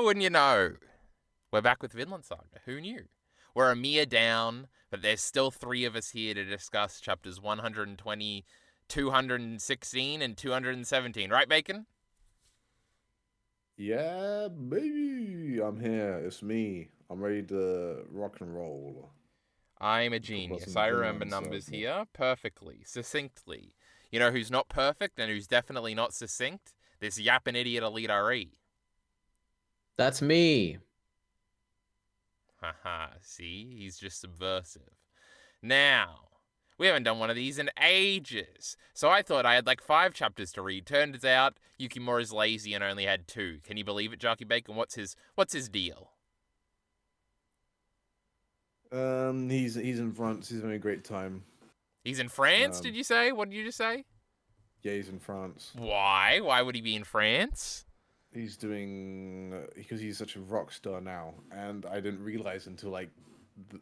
wouldn't you know? We're back with Vinland Saga. Who knew? We're a mere down, but there's still 3 of us here to discuss chapters 120, 216, and 217. Right, Bacon? Yeah, baby, I'm here. It's me. I'm ready to rock and roll. I'm a Talk about genius. some I remember Vinland numbers Saga. here perfectly, succinctly. You know who's not perfect and who's definitely not succinct? This yapping idiot EliteAri. That's me. Haha, see? He's just subversive. Now, we haven't done one of these in ages. So I thought I had like 5 chapters to read. Turns out Yukimura's lazy and only had 2. Can you believe it, Jockey Bacon? What's his deal? He's in France. He's having a great time. He's in France, did you say? What did you just say? Yeah, he's in France. Why? Why would he be in France? He's doing because he's such a rock star now, and I didn't realize until like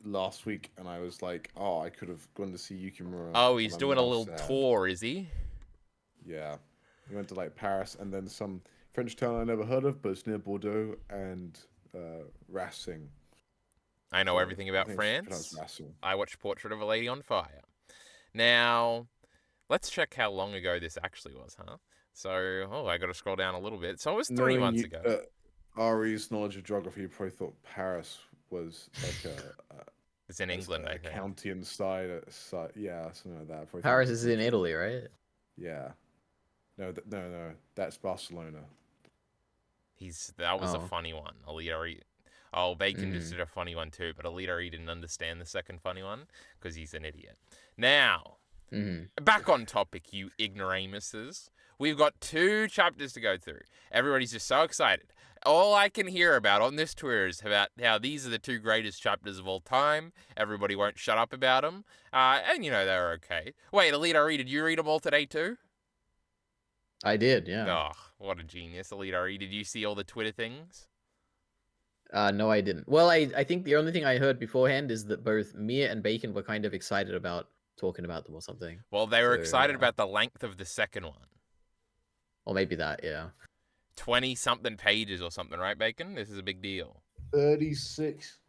last week, and I was like, oh, I could have gone to see Yukimura. Oh, he's and I'm doing a now little sad. tour, is he? Yeah, he went to like Paris and then some French town I never heard of, but it's near Bordeaux and Racing. I know So, everything about I think it's France. pronounced Racing. I watched Portrait of a Lady on Fire. Now, let's check how long ago this actually was, huh? So, I got to scroll down a little bit. So it was 3 months ago. Ari's knowledge of geography, you probably thought Paris was like It's in England, I think. county inside, yeah, something like that. Probably Paris thought- is in Italy, right? Yeah. No, no, that's Barcelona. That was a Oh. funny one. EliteAri. Oh, Bacon just did a funny one too, but EliteAri didn't understand the second funny one because he's an idiot. Now, back on topic, you ignoramuses. We've got 2 chapters to go through. Everybody's just so excited. All I can hear about on this Twitter is about how these are the 2 greatest chapters of all time. Everybody won't shut up about them. And you know they're okay. Wait, EliteAri, did you read them all today too? I did, yeah. Oh, what a genius, EliteAri. Did you see all the Twitter things? No, I didn't. Well, I think the only thing I heard beforehand is that both Mia and Bacon were kind of excited about talking about them or something. Well, they were So, excited about the length of the second one. Or maybe that, yeah. 20-something pages or something, right, Bacon? This is a big deal. 36.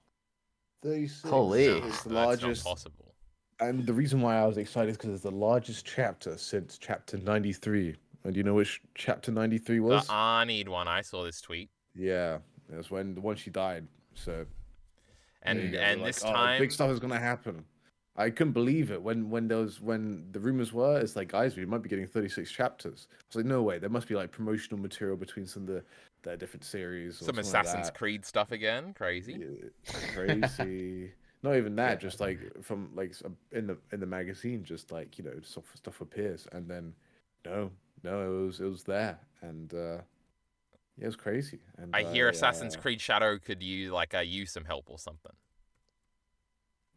36. Holy. It's the largest. That's not possible. And the reason why I was excited is because it's the largest chapter since chapter 93. And do you know which chapter 93 was? The Arnied one, I saw this tweet. Yeah, it was when the one she died. So And this like, time, big stuff is gonna happen. I couldn't believe it when the rumors were. It's like, guys, we might be getting 36 chapters. I was like, no way. There must be like promotional material between some of their different series. Or some something like Assassin's that. Creed stuff again. Crazy. Yeah, crazy. Not even that. Just like from like in the magazine, just like stuff appears, and then no, it was there, and yeah, it was crazy. And I hear Assassin's Creed Shadow could use some help or something.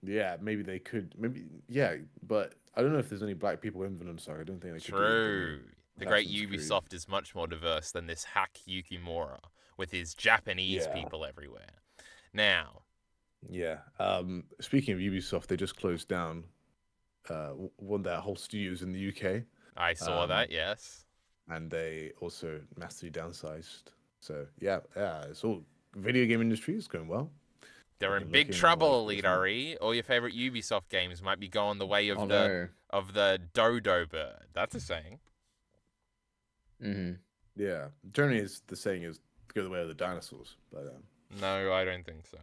Yeah, maybe they could. Maybe but I don't know if there's any black people in Vinland Saga. I don't think they could. True. The great Assassin's Creed. Ubisoft is much more diverse than this hack Yukimura with his Japanese people everywhere. Now. Yeah. Speaking of Ubisoft, they just closed down one of their whole studios in the UK. I saw that, yes. And they also massively downsized. So yeah, it's all video game industry is going well. They're in big trouble, EliteAri. All your favorite Ubisoft games might be going the way of the dodo bird. That's a saying. Yeah, generally, the saying is to go the way of the dinosaurs. But no, I don't think so.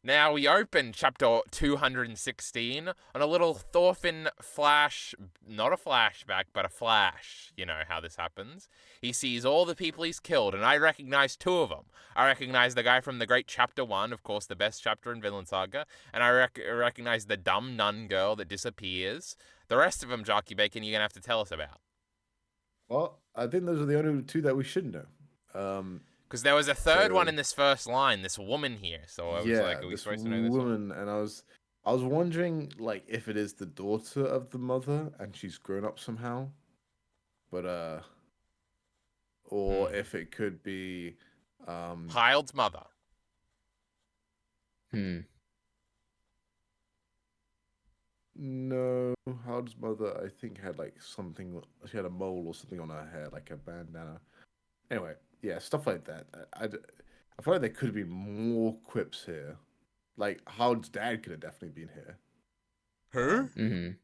Now we open chapter 216 on a little Thorfinn flash, not a flashback, but a flash. You know how this happens. He sees all the people he's killed, and I recognize 2 of them. I recognize the guy from the great chapter 1, of course, the best chapter in Vinland Saga, and I recognize the dumb nun girl that disappears. The rest of them, Jockey Bacon, you're going to have to tell us about. Well, I think those are the only 2 that we should know. Because there was a third one in this first line, this woman here. So I was like, are we supposed to know this woman? And I was wondering, like, if it is the daughter of the mother and she's grown up somehow, but or if it could be Hild's mother. No, Hild's mother, I think, had like something. She had a mole or something on her hair, like a bandana. Anyway, yeah, stuff like that. I feel like there could have been more quips here. Like Howard's dad could have definitely been here. Who?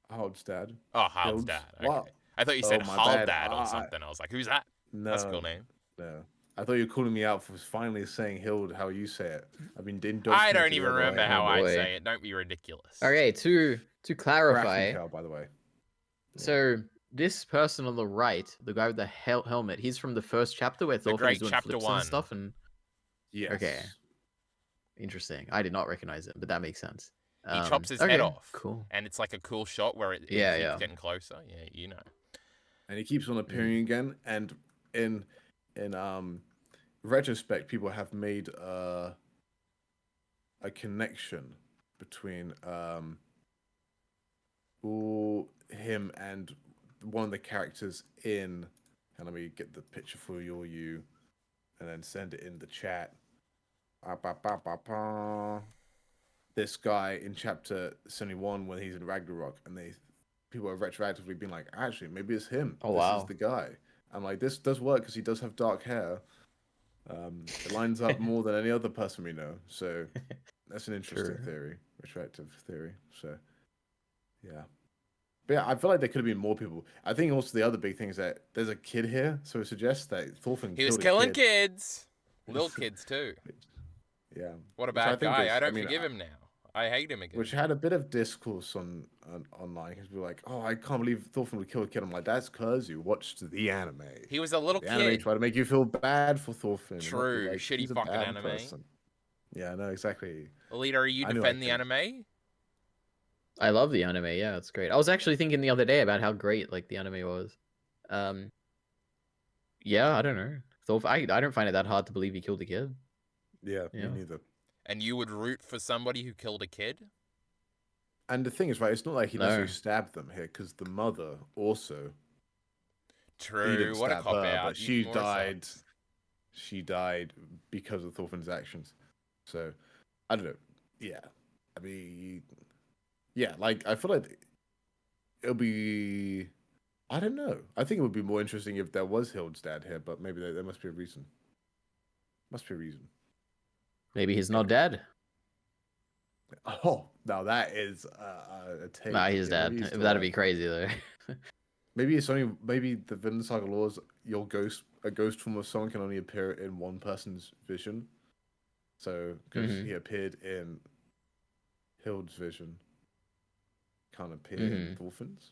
Howard's dad. Oh, Hal's Hild's. dad. Okay. What? I thought you Oh, said my Hal bad. dad or something. I was like, who's that? That's a No, cool name. no. I thought you were calling me out for finally saying Hild how you say it. I've been I indoctrinated don't the even other remember way. how I boy. say it. Don't be ridiculous. Okay, to clarify, Krakenkel, by the way. so this person on the right, the guy with the helmet, he's from the first chapter where The Thorfinn is Great doing Chapter flips 1. and stuff. And Yes. okay, interesting. I did not recognize it, but that makes sense. He chops his okay, head off. Cool. And it's like a cool shot where it Yeah, keeps yeah. getting closer. Yeah, you know. And he keeps on appearing again. And in retrospect, people have made a connection between him and one of the characters in. And let me get the picture for you, and then send it in the chat. This guy in chapter 71 when he's in Ragnarok, and people are retroactively being like, actually, maybe it's him. Oh, this wow. is the guy. I'm like, this does work because he does have dark hair. It lines up more than any other person we know. So that's an interesting theory, retroactive theory. So yeah. But yeah, I feel like there could have been more people. I think also the other big thing is that there's a kid here, so it suggests that Thorfinn He was killed killing a kid. kids. Little kids, too. Yeah. What a Which I bad think guy. is- I don't mean, forgive him now. I hate him again. Which had a bit of discourse online because we were like, "Oh, I can't believe Thorfinn would kill a kid." I'm like, "That's because you watched the anime. He was a little The anime kid. tried to make you feel bad for Thorfinn. not be True, like, shitty he's a fucking bad anime. person." Yeah, no, exactly. EliteAri, you I knew defend I the could. anime? I love the anime. Yeah, it's great. I was actually thinking the other day about how great like the anime was. Yeah, I don't know. I don't find it that hard to believe he killed a kid. Yeah, Yeah. me neither. And you would root for somebody who killed a kid? And the thing is, right, it's not like he necessarily No. stabbed them here because the mother also. He True, didn't what a stab cop her, out. but Even she more died. sucks. She died because of Thorfinn's actions. So, I don't know. Yeah, I mean, yeah, like I feel like it'll be. I don't know. I think it would be more interesting if there was Hild's dad here, but maybe there must be a reason. Must be a reason. Maybe he's not dead. Oh, now that is a take. Nah, he's Yeah, dead. maybe he's still That'd be alive. crazy though. Maybe it's only the Vinland Saga laws. A ghost form of someone can only appear in one person's vision. So because he appeared in Hild's vision, can't appear in Thorfinn's.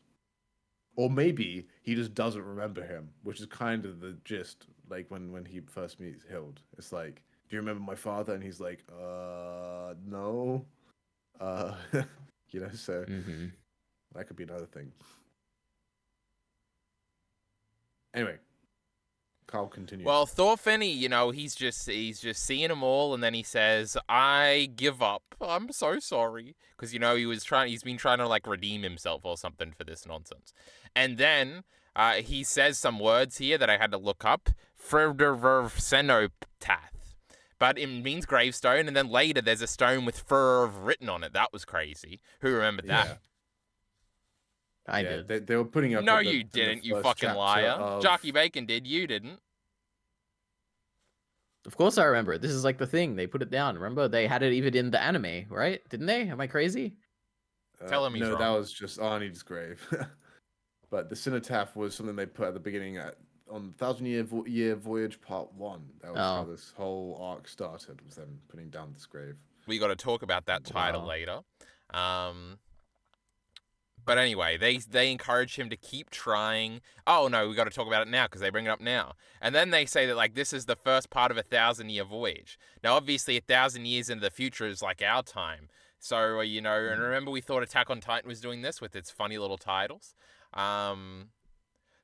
Or maybe he just doesn't remember him, which is kind of the gist. Like when he first meets Hild, it's like, "Do you remember my father?" And he's like, no." So that could be another thing. Anyway, Carl, continue. Well, Thorfinn, he's just seeing them all, and then he says, "I give up. I'm so sorry," because he's been trying to like redeem himself or something for this nonsense, and then he says some words here that I had to look up. Cenotaph. But it means gravestone, and then later there's a stone with Fur written on it. That was crazy. Who remembered that? I did. They were putting up. No, in you the didn't, you first fucking chapter liar. of- Jockey Bacon did, you didn't. Of course I remember it. This is like the thing. They put it down. Remember? They had it even in the anime, right? Didn't they? Am I crazy? Tell him he's no, wrong. that was just Arnie's grave. But the cenotaph was something they put at the beginning on the 1,000-Year Voyage Part 1. That was how this whole arc started, was them putting down this grave. We got to talk about that title later. But anyway, they encourage him to keep trying. Oh no, we got to talk about it now because they bring it up now. And then they say that like this is the first part of a 1,000-year voyage. Now, obviously, 1,000 years into the future is like our time. So and remember we thought Attack on Titan was doing this with its funny little titles.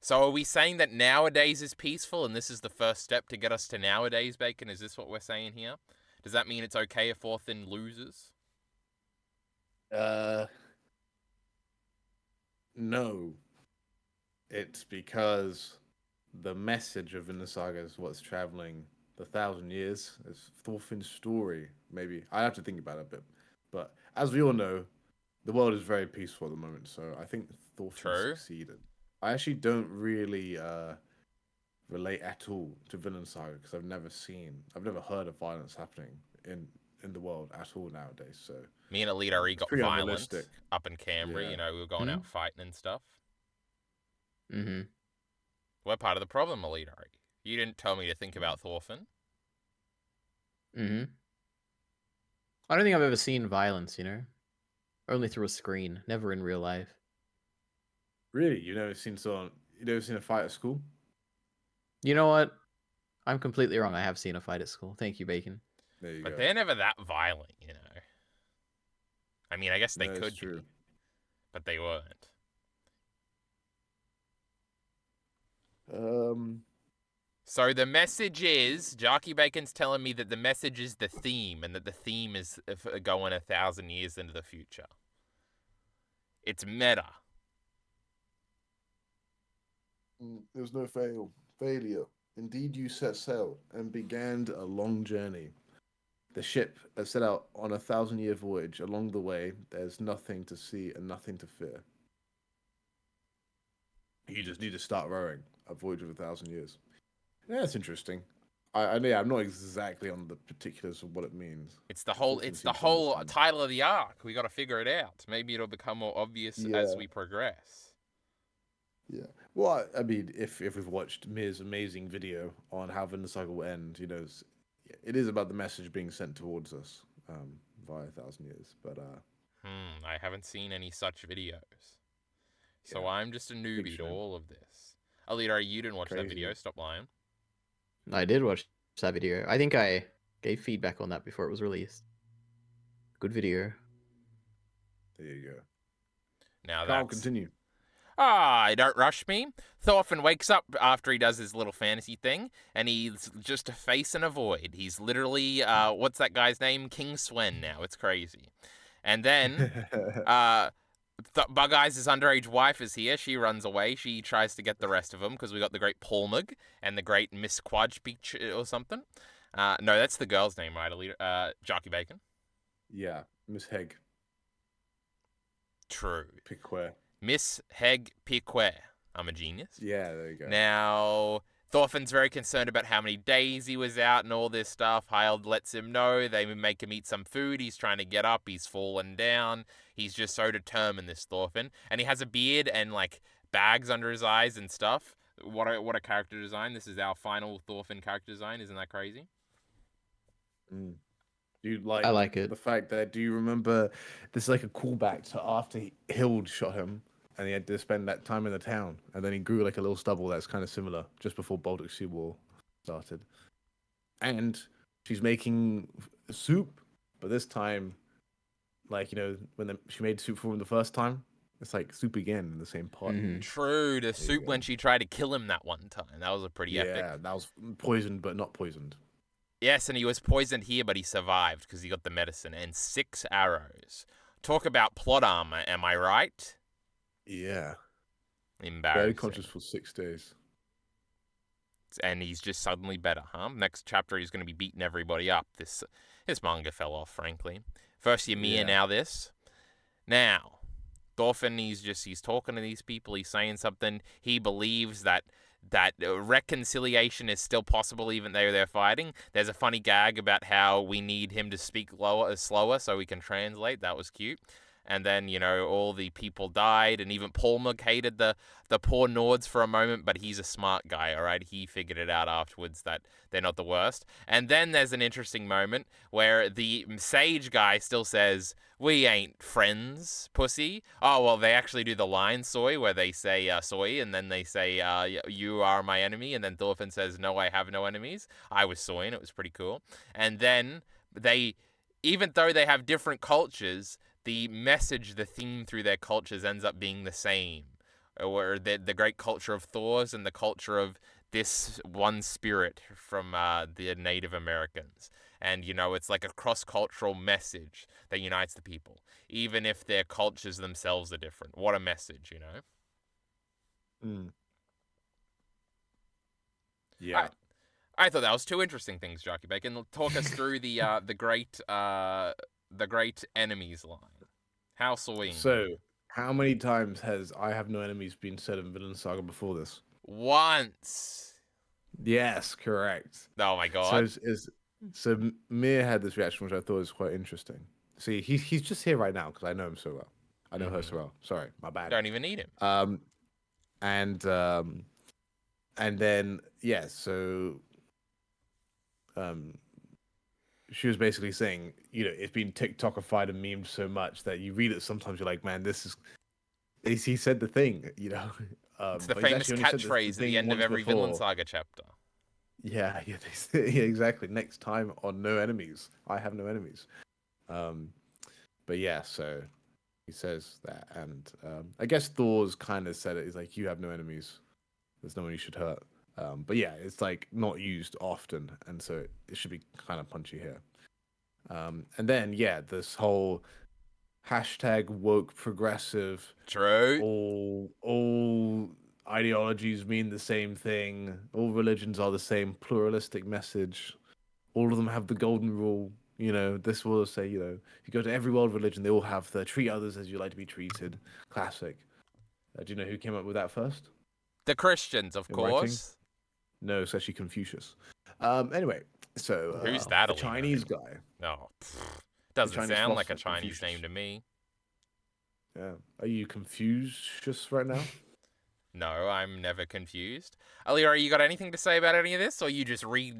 So are we saying that nowadays is peaceful and this is the first step to get us to nowadays, Bacon? Is this what we're saying here? Does that mean it's okay if Thorfinn loses? No. It's because the message of Vinland Saga is what's traveling the 1,000 years. It's Thorfinn's story, maybe. I have to think about it a bit. But as we all know, the world is very peaceful at the moment, so I think Thorfinn succeeded. I actually don't really relate at all to Vinland Saga because I've never heard of violence happening in the world at all nowadays. So Me and EliteAri it's got pretty violent unrealistic. up in Canberra. Yeah. You know, we were going out fighting and stuff. Mm-hmm. We're part of the problem, EliteAri. You didn't tell me to think about Thorfinn. Mm-hmm. I don't think I've ever seen violence, you know? Only through a screen, never in real life. Really, you never seen a fight at school? You know what? I'm completely wrong. I have seen a fight at school. Thank you, Bacon. There you But go. they're never that violent, you know. I mean, I guess they No, it's could true. be, but they weren't. So the message is, Jarky Bacon's telling me that the message is the theme, and that the theme is going 1,000 years into the future. It's meta. There was no failure. Indeed, you set sail and began a long journey. The ship has set out on a 1,000-year voyage. Along the way, there's nothing to see and nothing to fear. You just need to start rowing. A voyage of 1,000 years. Yeah, that's interesting. I'm not exactly on the particulars of what it means. It's the whole title of the arc. We got to figure it out. Maybe it'll become more obvious as we progress. Yeah. Well, I mean, if we've watched Mir's amazing video on how Vinland Saga will end, you know, it is about the message being sent towards us via 1,000 years. But I haven't seen any such videos, so yeah, I'm just a newbie to all of this. EliteAri, you didn't watch that video. Stop lying. I did watch that video. I think I gave feedback on that before it was released. Good video. There you go. Now Carl, continue. Don't rush me. Thorfinn wakes up after he does his little fantasy thing, and he's just a face in a void. He's literally, what's that guy's name? King Swen now. It's crazy. And then, Bug Eyes' underage wife is here. She runs away. She tries to get the rest of them because we got the great Polmug and the great Miss Quadge Beach or something. No, that's the girl's name, right? Jockey Bacon. Yeah, Miss Heg. True. Piquet. Miss Heg Piquet. I'm a genius. Yeah, there you go. Now, Thorfinn's very concerned about how many days he was out and all this stuff. Hild lets him know. They make him eat some food. He's trying to get up. He's fallen down. He's just so determined, this Thorfinn. And he has a beard and, like, bags under his eyes and stuff. What a character design. This is our final Thorfinn character design. Isn't that crazy? I like it. The fact that, do you remember, this is like a callback to after Hild shot him. And he had to spend that time in the town. And then he grew like a little stubble that's kind of similar just before Baltic Sea War started. And she's making soup. But this time, like, you know, when she made soup for him the first time, it's like soup again in the same pot. True, the soup when she tried to kill him that one time. That was a pretty epic. Yeah, that was poisoned but not poisoned. Yes, and he was poisoned here, but he survived because he got the medicine. And 6 arrows. Talk about plot armor, am I right? Yeah. Embarrassing. Very conscious for 6 days. And he's just suddenly better, huh? Next chapter, he's going to be beating everybody up. This manga fell off, frankly. First Ymir, now this. Now, Thorfinn, he's talking to these people. He's saying something. He believes that reconciliation is still possible even though they're fighting. There's a funny gag about how we need him to speak slower so we can translate. That was cute. And then, you know, all the people died, and even Polmug hated the poor Nords for a moment, but he's a smart guy, all right? He figured it out afterwards that they're not the worst. And then there's an interesting moment where the sage guy still says, "We ain't friends, pussy." Oh, well, they actually do the line soy, where they say soy, and then they say, "You are my enemy," and then Thorfinn says, "No, I have no enemies." I was soying, it was pretty cool. And then even though they have different cultures, the message, the theme through their cultures ends up being the same. Or the great culture of Thor's and the culture of this one spirit from the Native Americans. And, you know, it's like a cross-cultural message that unites the people, even if their cultures themselves are different. What a message, you know? Yeah. I thought that was 2 interesting things, Jockey Bacon. Talk us through the great enemies line. How sweet. So, how many times has "I have no enemies" been said in Vinland Saga before this? Once. Yes, correct. Oh my So god. Mir had this reaction, which I thought was quite interesting. See, he's just here right now because I know him so well. I know her so well. Sorry, my bad. Don't even need him. Um, and um, and then yeah, so um, she was basically saying, it's been TikTokified and memed so much that you read it sometimes you're like, man, this is. He said the thing, It's the but he's famous actually only said the catchphrase at the thing end of once every Vinland before. Saga chapter. Yeah, yeah, yeah, exactly. Next time on No Enemies, I have no enemies. Um, but yeah, so he says that, and I guess Thor's kind of said it. He's like, "You have no enemies. There's no one you should hurt." But yeah, it's like not used often, and so it should be kind of punchy here. And then yeah, this whole hashtag woke progressive. True. All ideologies mean the same thing. All religions are the same. Pluralistic message. All of them have the golden rule. This will say, if you go to every world religion, they all have the treat others as you like to be treated. Classic. Do you know who came up with that first The Christians, of in writing? course. No, it's actually Confucius. Anyway, so Who's that? the Alina? Chinese guy. No, doesn't Chinese sound like a philosopher, Chinese Confucius. name to me. Yeah. Are you Confucius right now? No, I'm never confused. EliteAri, you got anything to say about any of this, or you just read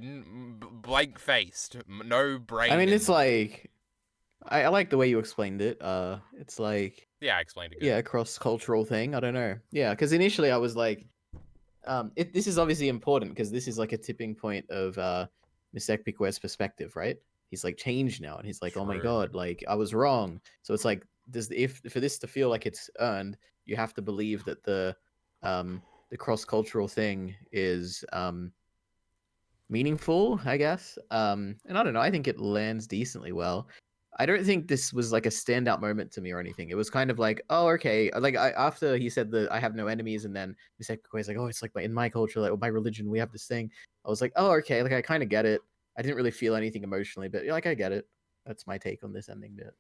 blank-faced, no brain? I mean, it's like I like the way you explained it. It's like yeah, I explained it. Good. yeah, a cross-cultural thing. I don't know. Yeah, because initially I was like, this is obviously important because this is like a tipping point of Misek Pikwe's perspective, right? He's like changed now, and he's like, oh my True. god, like I was wrong. So it's like, if for this to feel like it's earned, you have to believe that the cross-cultural thing is meaningful, I guess. And I don't know, I think it lands decently well. I don't think this was like a standout moment to me or anything. It was kind of like, oh, okay. Like after he said that I have no enemies, and then Miseko is like, oh, it's like in my culture, like my religion, we have this thing. I was like, oh, okay. Like I kind of get it. I didn't really feel anything emotionally, but like I get it. That's my take on this ending bit.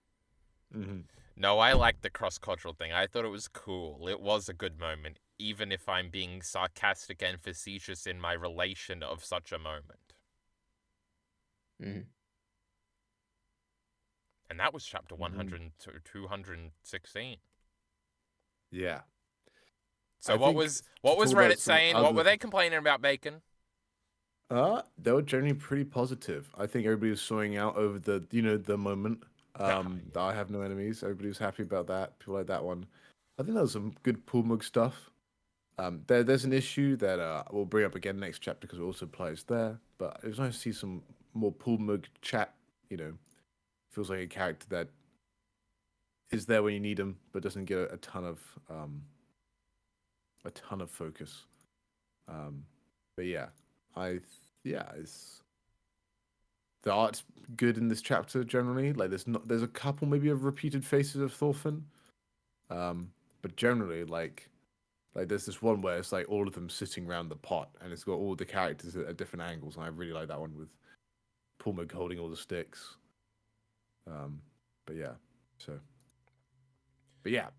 Mm-hmm. No, I liked the cross-cultural thing. I thought it was cool. It was a good moment, even if I'm being sarcastic and facetious in my relation of such a moment. Mm-hmm. And that was chapter 100 to 216. Yeah. So what was Reddit saying? What were they complaining about, Bacon? They were generally pretty positive. I think everybody was sorting out over the moment. That I have no enemies. Everybody was happy about that. People like that one. I think there was some good pool mug stuff. There's an issue that we'll bring up again next chapter because it also applies there. But it was nice to see some more pool mug chat. Feels like a character that is there when you need him, but doesn't get a ton of focus. But yeah, it's the art's good in this chapter generally. Like there's a couple maybe of repeated faces of Thorfinn, but generally like there's this one where it's like all of them sitting around the pot, and it's got all the characters at different angles, and I really like that one with Pulmug holding all the sticks. But yeah,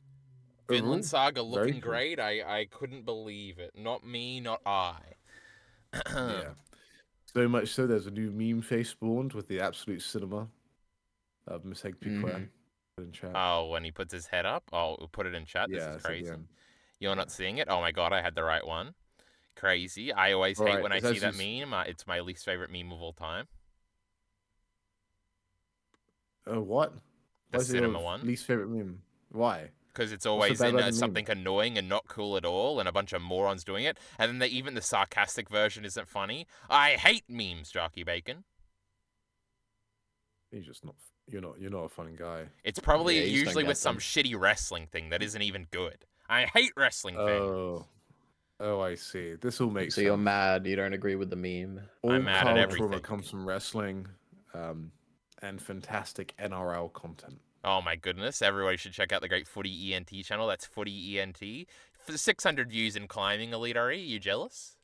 Vinland Saga looking cool. great. I couldn't believe it. Not me, not I. Yeah. So much so there's a new meme face spawned with the absolute cinema of Misek Pikwe in chat. Oh, when he puts his head up? Oh, we'll put it in chat. This is crazy. You're not seeing it? Oh my god, I had the right one. Crazy. I always hate when I see that meme. It's my least favorite meme of all time. What? The cinema one. Least favorite meme. Why? Because it's always in something annoying and not cool at all, and a bunch of morons doing it. And then even the sarcastic version isn't funny. I hate memes, Jockey Bacon. You're not a fun guy. It's probably usually with some shitty wrestling thing that isn't even good. I hate wrestling things. Oh, I see. This all makes sense. So you're mad. You don't agree with the meme. I'm mad at everything. Trauma comes from wrestling, and fantastic NRL content. Oh my goodness! Everybody should check out the great Footy ENT channel. That's Footy ENT. For 600 views in climbing, EliteAri. You jealous?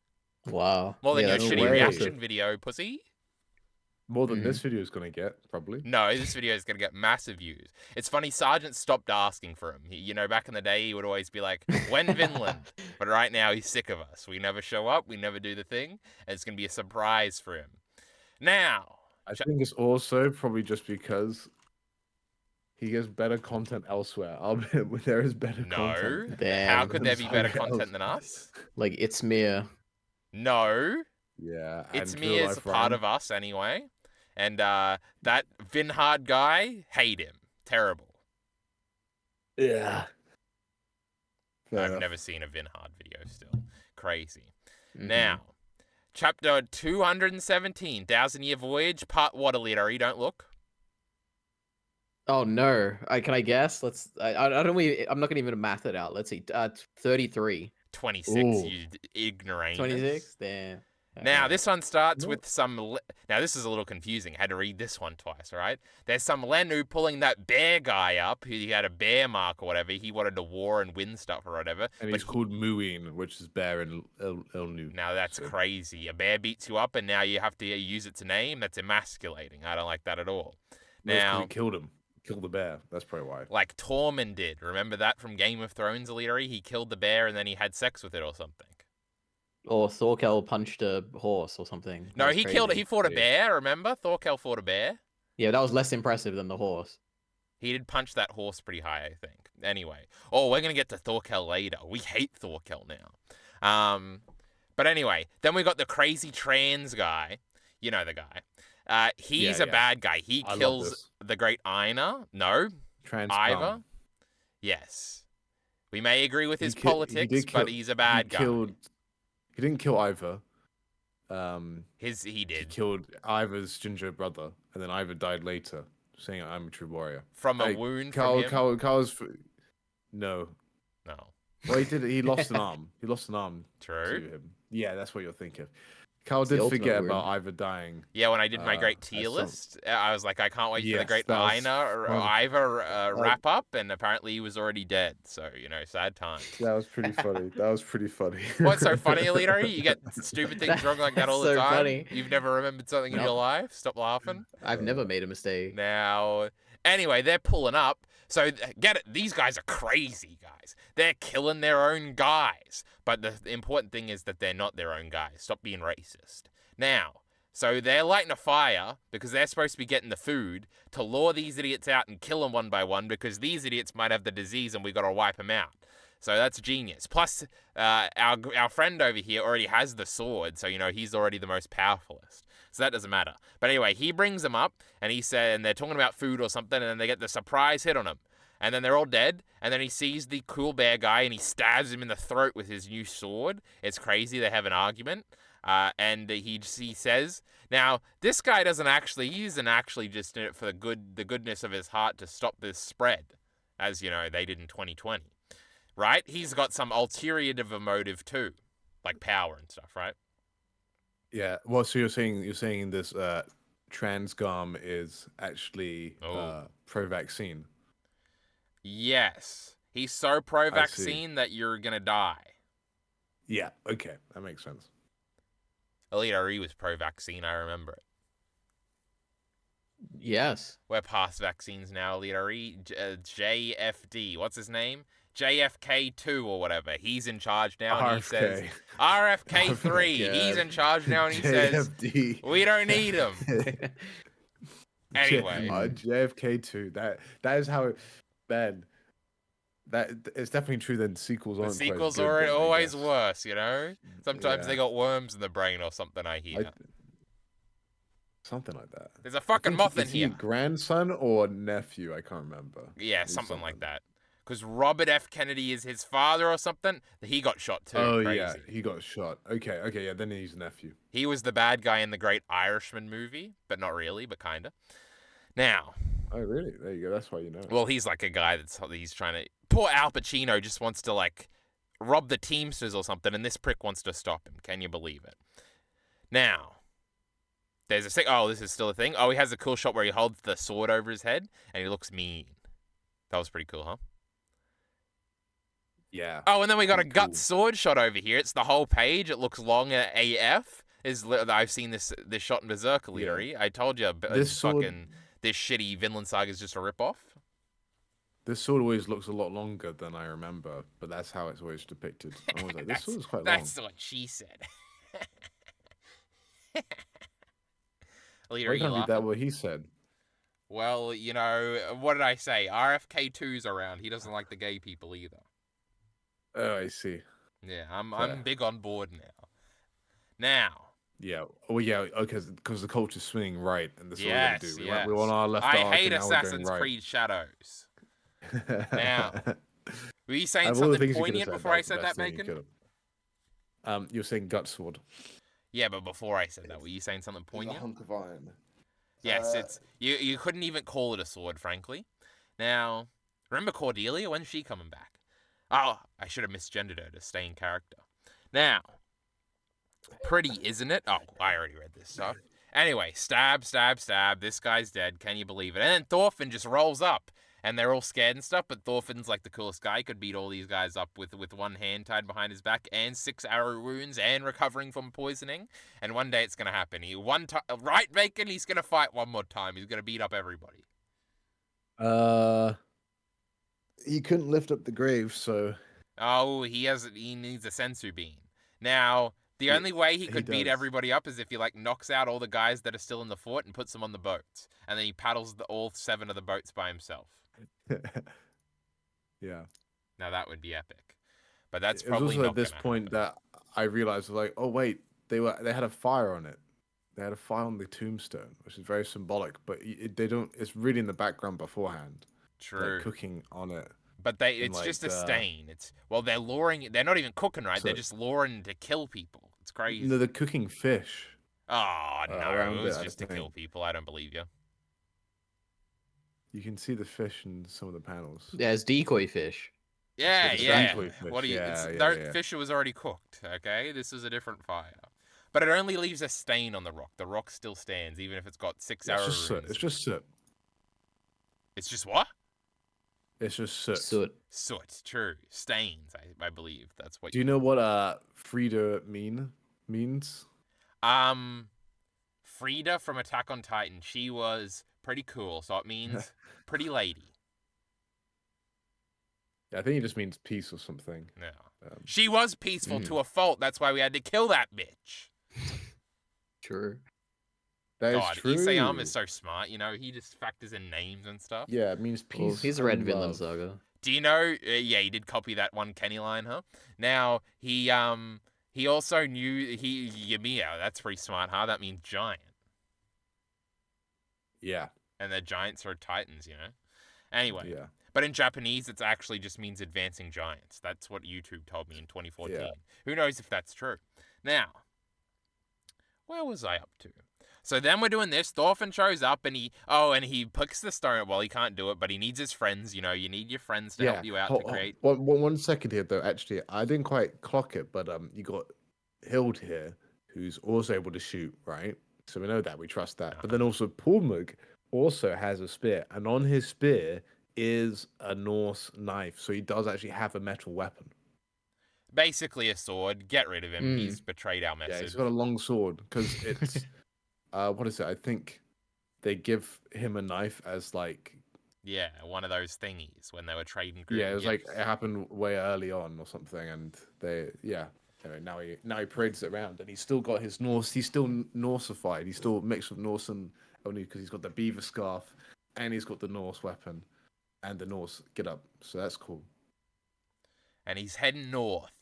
Wow. More than your shitty reaction video, pussy. More than this video is gonna get, probably. No, this video is going to get massive views. It's funny, Sergeant stopped asking for him. You know, back in the day, he would always be like, when Vinland? But right now, he's sick of us. We never show up. We never do the thing. And it's going to be a surprise for him. Now. I think it's also probably just because he gets better content elsewhere. There is better content. How could there be better Somewhere content else. than us? Like, it's mere. No. Yeah. It's and me Real as Life part Ryan. of us anyway. And that Vinhard guy, hate him. Terrible. Yeah. Fair I've enough. never seen a Vinhard video still. Crazy. Now, chapter 217, 1,000-Year Voyage, part what, EliteAri? Don't look. Oh no! Can I guess? Let's. I don't. I'm not gonna even math it out. Let's see. 33. 26, Ooh. you ignoramus. 26. Damn. Now, this one starts No. with some... Now, this is a little confusing. I had to read this one twice, all right? There's some Lenu pulling that bear guy up, who he had a bear mark or whatever. He wanted to war and win stuff or whatever. And he's called Muin, which is bear in Ilnu. Now, that's crazy. A bear beats you up, and now you have to use its name? That's emasculating. I don't like that at all. Now, he killed him. Killed the bear. That's probably why. like Tormund did. Remember that from Game of Thrones, EliteAri? He killed the bear, and then he had sex with it or something. Or Thorkel punched a horse or something. That No, was he killed it. crazy. He fought a bear, remember? Thorkel fought a bear. Yeah, that was less impressive than the horse. He did punch that horse pretty high, I think. Anyway. Oh, we're going to get to Thorkel later. We hate Thorkel now. But anyway, then we got the crazy trans guy. You know the guy. He's a bad guy. He I love kills this. the great Aina. No, Trans Iva. Yes. We may agree with his politics, but he's a bad guy. He didn't kill Iva. He He did. killed Iva's ginger brother, and then Iva died later, saying, "I'm a true warrior." From a Like, wound from him? Carl's. No. No. Well, he did. He lost an arm. He lost an arm True. to him. Yeah, that's what you're thinking. Carl It's the did ultimate forget wound. about Iva dying. Yeah, when I did my great at tier some- list, I was like, I can't wait for the Yes, great that was Aina or fun. Iva wrap up, and apparently he was already dead. So, sad times. That was pretty funny. That was pretty funny. What's so funny, EliteAri? You get stupid things wrong like that all the That's so time. funny. You've never remembered something in No. your life? Stop laughing. I've never made a mistake. Now, anyway, they're pulling up. So, get it. These guys are crazy guys. They're killing their own guys. But the important thing is that they're not their own guys. Stop being racist. Now, so they're lighting a fire because they're supposed to be getting the food to lure these idiots out and kill them one by one because these idiots might have the disease and we got to wipe them out. So that's genius. Plus, our friend over here already has the sword, so he's already the most powerfulest. So that doesn't matter. But anyway, he brings them up and he said, and they're talking about food or something, and then they get the surprise hit on him. And then they're all dead, and then he sees the cool bear guy and he stabs him in the throat with his new sword. It's crazy. They have an argument. And he says, now this guy he isn't actually just in it for the goodness of his heart to stop this spread, as they did in 2020, right? He's got some ulterior motive too, like power and stuff, right? Yeah. Well, so you're saying this Transgum is actually pro-vaccine. Yes, he's so pro-vaccine that you're gonna die. Yeah. Okay, that makes sense. EliteAri was pro-vaccine, I remember it. Yes. We're past vaccines now, EliteAri. JFD, what's his name? JFK2 or whatever. He's in charge now, and he says RFK3. God. He's in charge now, and he says we don't need him. Anyway, JFK2. That is how it. Ben, that it's definitely true. Then sequels the aren't. sequels quite as are good, then, I always guess. worse, Sometimes Yeah. they got worms in the brain or something. I hear. Something like that. There's a fucking moth in Is he here. grandson or nephew? I can't remember. Yeah, He's something like that. Because Robert F. Kennedy is his father or something. He got shot too. Oh Crazy. yeah, he got shot. Okay, yeah. Then he's nephew. He was the bad guy in the Great Irishman movie, but not really, but kinda. Now, Oh really? There you go. That's why you know. well, he's like a guy he's trying to. Poor Al Pacino just wants to rob the Teamsters or something, and this prick wants to stop him. Can you believe it? Now, there's a this is still a thing. Oh, he has a cool shot where he holds the sword over his head and he looks mean. That was pretty cool, huh? Yeah. Oh, and then we got a Pretty gut cool. sword shot over here. It's the whole page. It looks long AF. I've seen this shot in Berserk EliteAri. I told you, This sword, this shitty Vinland Saga is just a rip off. this sword always looks a lot longer than I remember, but that's how it's always depicted. I'm always like, this sword is quite long. That's what she said. Why EliteAri, you can't read that laughing? what he said? Well, you know, what did I say? RFK2's around. He doesn't like the gay people either. Oh, I see. Yeah, I'm Fair. big on board now. Now. Yeah. Oh, yeah. Okay, because the culture's swinging right, and that's what we're gonna do. Yes. We're on our left I arc, hate and now we're going Assassin's right. Creed Shadows. Now. Were you saying Of all the something things you could have poignant said, before I was the said best that, thing you Bacon? could have. You were saying gut sword. Yeah, but before I said that, were you saying something It's a poignant? hunk of iron. Yes, it's you couldn't even call it a sword, frankly. Now, remember Cordelia? When's she coming back? Oh, I should have misgendered her to stay in character. Now, pretty, isn't it? Oh, I already read this stuff. Anyway, stab. This guy's dead. Can you believe it? And then Thorfinn just rolls up, and they're all scared and stuff. But Thorfinn's like the coolest guy. Could beat all these guys up with one hand tied behind his back, and 6 arrow wounds, and recovering from poisoning. And one day it's gonna happen. Right, Bacon? He's gonna fight one more time. He's gonna beat up everybody. He couldn't lift up the grave, so Oh, he needs a sensu bean. Now, the Yeah, only way he he could beat does. everybody up is if he like knocks out all the guys that are still in the fort and puts them on the boats, and then he paddles all 7 of the boats by himself. yeah. Now that would be epic, but that's It was probably also not at this gonna point happen. that I realized, like, oh wait, they had a fire on it. They had a fire on the tombstone, which is very symbolic. But they don't. It's really in the background beforehand, True, like cooking on it. but it's just a stain. They're luring. They're not even cooking, right? They're So- just luring to kill people. It's crazy. No, they're cooking fish. Oh no, around it was it, I just to kill think. people. I don't believe you. You can see the fish in some of the panels. Yeah, it's decoy fish. Yeah, It's yeah. decoy fish, What do you? yeah, yeah, That yeah. fish was already cooked. Okay, this is a different fire, but it only leaves a stain on the rock. The rock still stands, even if it's got 6 Yeah, it's arrow just soot. runes. It's just soot. It's just what? It's just soot. Soot. Soot. True. Stains. I believe that's what. Do you know what Frida means? Frida from Attack on Titan. She was pretty cool, so it means pretty lady. Yeah, I think it just means peace or something. No. Um, She was peaceful Mhm. to a fault. That's why we had to kill that bitch. True. That is God, true. Isayama is so smart. You know, he just factors in names and stuff. Yeah, it means peace. Well, he's read and Vinland love. Saga. Do you know? Yeah, he did copy that one Kenny line, huh? Now he also knew Yamiya. That's pretty smart, huh? That means giant, Yeah, and the giants are titans, you know. Anyway, yeah. but in Japanese, it actually just means advancing giants. That's what YouTube told me in 2014. Yeah. Who knows if that's true? Now, where was I up to? So then we're doing this. Thorfinn shows up and he picks the stone. Well, he can't do it, but he needs his friends. You know, you need your friends to help you out to create. One second here, though. Actually, I didn't quite clock it, but you got Hild here, who's also able to shoot, right? So we know that, we trust that. But then also Pulmug also has a spear, and on his spear is a Norse knife, so he does actually have a metal weapon. Basically a sword. Get rid of him. Mm. He's betrayed our message. Yeah, he's got a long sword because it's what is it? I think they give him a knife as like Yeah, one of those thingies when they were trading. yeah, it was like gifts. it happened way early on or something, and they Anyway, now he parades it around, and he's still got his Norse. He's still Norseified. He's still mixed with Norse and only because he's got the beaver scarf, and he's got the Norse weapon, and the Norse get up. So that's cool. And he's heading north.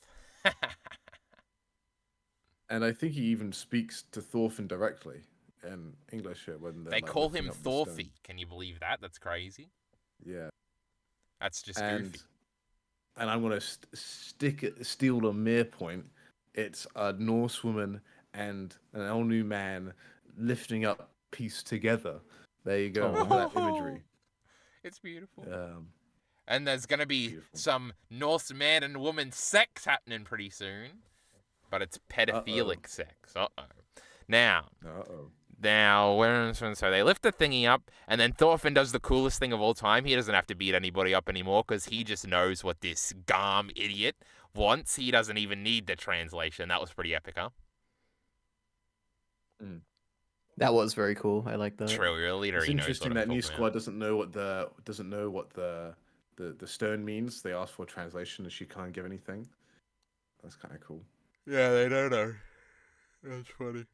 And I think he even speaks to Thorfinn directly in English here when They like, call lifting him up the stone. Thorfi. Can you believe that? That's crazy. Yeah, That's just and goofy. I'm gonna steal a mere point. It's a Norse woman and an all new man lifting up peace together. There you go. with that imagery. It's beautiful. Um, And there's going to be Beautiful. some Norse man and woman sex happening pretty soon. But it's pedophilic sex. Uh-oh. Now, so they lift the thingy up, and then Thorfinn does the coolest thing of all time. He doesn't have to beat anybody up anymore because he just knows what this Garm idiot wants. He doesn't even need the translation. That was pretty epic, huh? That was very cool. I like that. True, your leader, It's he knows what interesting I'm that new talking squad about. doesn't know what the stone means. They ask for a translation, and she can't give anything. That's kind of cool. Yeah, they don't know. That's funny.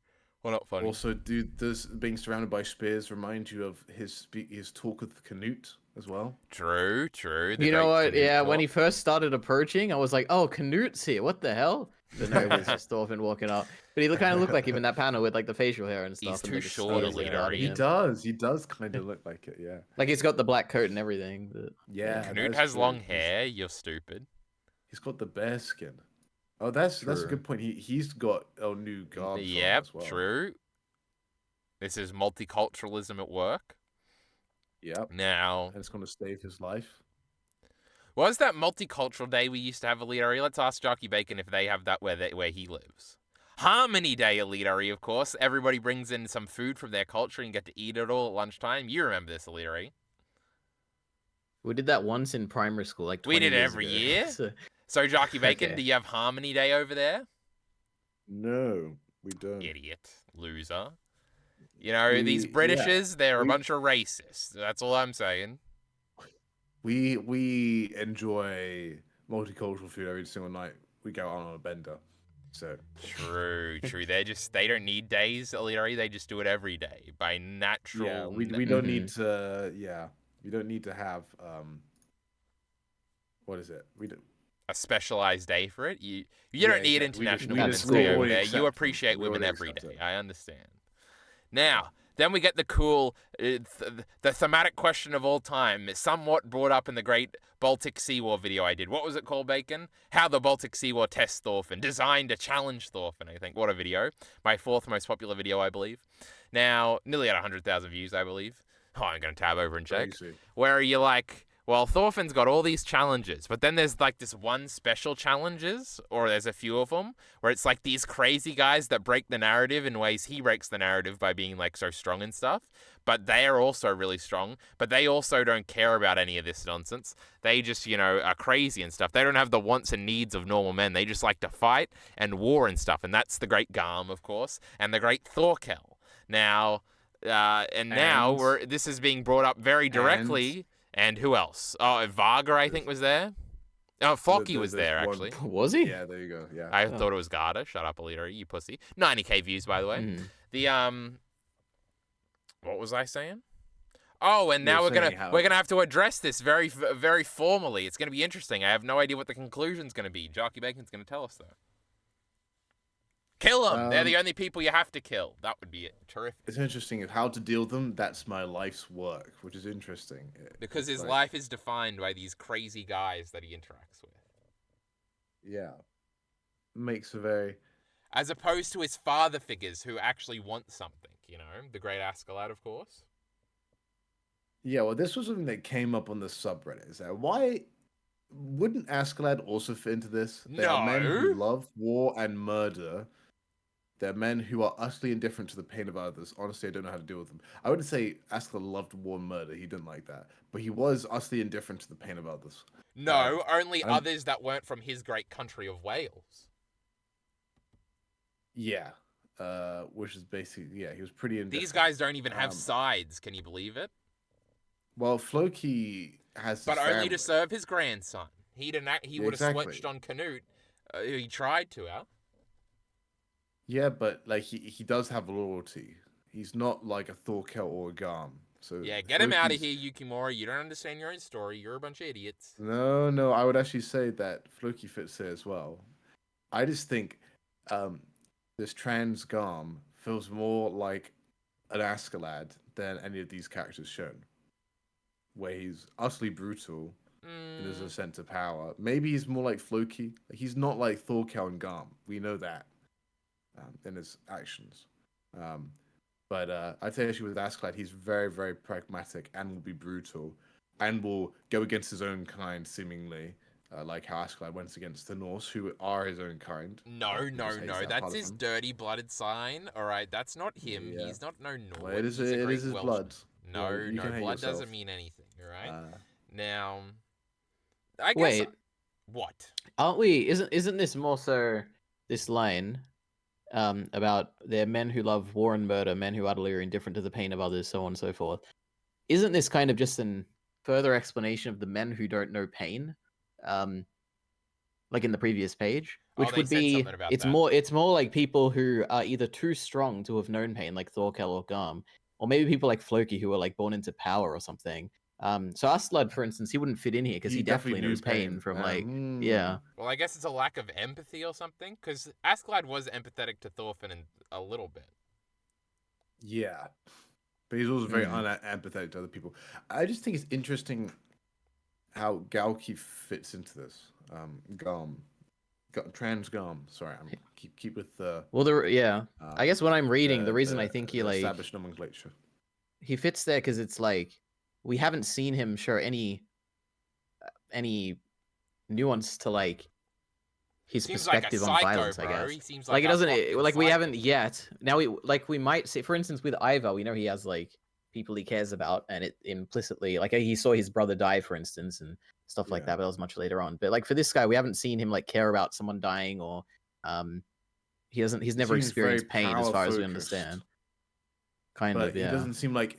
Well, not funny. Also, does being surrounded by spears remind you of his talk with Canute as well? True. The You know great what? Canute Yeah, when he talk. first started approaching, I was like, "Oh, Canute's here! What the hell?" But no, it was just Thorfinn walking up. But he kind of looked like him in that panel with like the facial hair and He's stuff, and too the short, spears like EliteAri. guarding He him. does. He does kind of look like it. Yeah. Like he's got the black coat and everything. But, Yeah, that Canute is has true. long hair. You're stupid. He's got the bear skin. Oh, that's a True. good point. He's got new garbs on Yep, as well. true. This is multiculturalism at work. Yep. Now, And it's going to save his life. was that multicultural day we used to have, EliteAri? Let's ask Jockey Bacon if they have that where he lives. Harmony Day, EliteAri, of course. Everybody brings in some food from their culture and get to eat it all at lunchtime. You remember this, EliteAri? we did that once in primary school, like 20 We did it years every ago. year. So, Jockey Bacon, Okay. do you have Harmony Day over there? No, we don't. Idiot. Loser. You know, these Britishers, they're a bunch of racists. That's all I'm saying. We enjoy multicultural food every single night. We go out on a bender. So True. They don't need days, EliteAri. They just do it every day by natural. yeah, we don't need to. Yeah, we don't need to have what is it? We don't. A specialized day for it. You don't need International Women's we Day just over there. accept You them. appreciate We women already every accept day. it. I understand. Now, then we get the cool, the thematic question of all time, somewhat brought up in the great Baltic Sea War video I did. What was it called, Bacon? How the Baltic Sea War tests Thorfinn. Designed to challenge Thorfinn, I think. What a video. My 4th most popular video, I believe. Now, nearly at 100,000 views, I believe. Oh, I'm going to tab over and check. Crazy. Where you're like, well, Thorfinn's got all these challenges, but then there's like this one special challenges, or there's a few of them, where it's like these crazy guys that break the narrative in ways he breaks the narrative by being like so strong and stuff. But they are also really strong, but they also don't care about any of this nonsense. They just, are crazy and stuff. They don't have the wants and needs of normal men. They just like to fight and war and stuff. And that's the great Garm, of course, and the great Thorkel. Now, this is being brought up very directly. And who else? Oh, Vaga, I think, was there. Oh, Flocky was there, actually. Was he? Yeah, there you go. Yeah. I thought it was Garda. Shut up, EliteAri, you pussy. 90k views, by the way. The what was I saying? Oh, and now we're gonna have to address this very, very formally. It's gonna be interesting. I have no idea what the conclusion's gonna be. Jockey Bacon's gonna tell us though. Kill them. They're the only people you have to kill. That would be terrific. It's interesting how to deal with them. That's my life's work, which is interesting. Because his life is defined by these crazy guys that he interacts with. Yeah. Makes a very... As opposed to his father figures who actually want something, The great Askeladd, of course. Yeah, well, this was something that came up on the subreddit. Is that why wouldn't Askeladd also fit into this? They are men who love war and murder. They're men who are utterly indifferent to the pain of others. Honestly, I don't know how to deal with them. I wouldn't say Askeladd loved war and murder. He didn't like that. But he was utterly indifferent to the pain of others. No, only others that weren't from his great country of Wales. Yeah. Which is basically, he was pretty indifferent. These guys don't even have sides. Can you believe it? Well, Floki has but only to serve his grandson. He didn't. He would have switched on Canute. He tried to, Yeah, but like he does have loyalty. He's not like a Thorkel or a Garm. So yeah, get him out of here, Yukimura. You don't understand your own story. You're a bunch of idiots. No, I would actually say that Floki fits here as well. I just think this trans Garm feels more like an Askeladd than any of these characters shown. Where he's utterly brutal and there's a sense of power. Maybe he's more like Floki. He's not like Thorkel and Garm. We know that in his actions. But I'd say actually with Askeladd, he's very, very pragmatic and will be brutal and will go against his own kind, seemingly. Like how Askeladd went against the Norse, who are his own kind. No. That's his dirty-blooded sign. All right, that's not him. Yeah. He's not no Norse. Well, it is his blood. No, blood doesn't mean anything, all right? Now, I guess... Wait. What? Aren't we... Isn't this more so this line? about they're men who love war and murder, men who utterly are indifferent to the pain of others, so on and so forth. Isn't this kind of just an further explanation of the men who don't know pain? Like in the previous page, Oh, which they would said be something about that. it's more like people who are either too strong to have known pain, like Thorkel or Garm, or maybe people like Floki who are like born into power or something. So Aslud, for instance, he wouldn't fit in here because he definitely knew knows pain from like yeah. Well, I guess it's a lack of empathy or something, because Askeladd was empathetic to Thorfinn in a little bit. Yeah, but he's also very unempathetic to other people. I just think it's interesting how Galki fits into this. Garm, trans Garm. Sorry, I'm keep with the. Well, I guess when I'm reading, the reason I think he like established nomenclature. He fits there because it's like we haven't seen him show any nuance to like his Seems perspective like a on psycho, violence. bro. I guess He seems like like it a doesn't fucking like we psycho. haven't yet. Now we might see, for instance, with Ivar, we know he has like people he cares about, and it implicitly like he saw his brother die, for instance, and stuff like that. But that was much later on. But like for this guy, we haven't seen him like care about someone dying or he's never experienced pain as far as we understand. But he doesn't seem like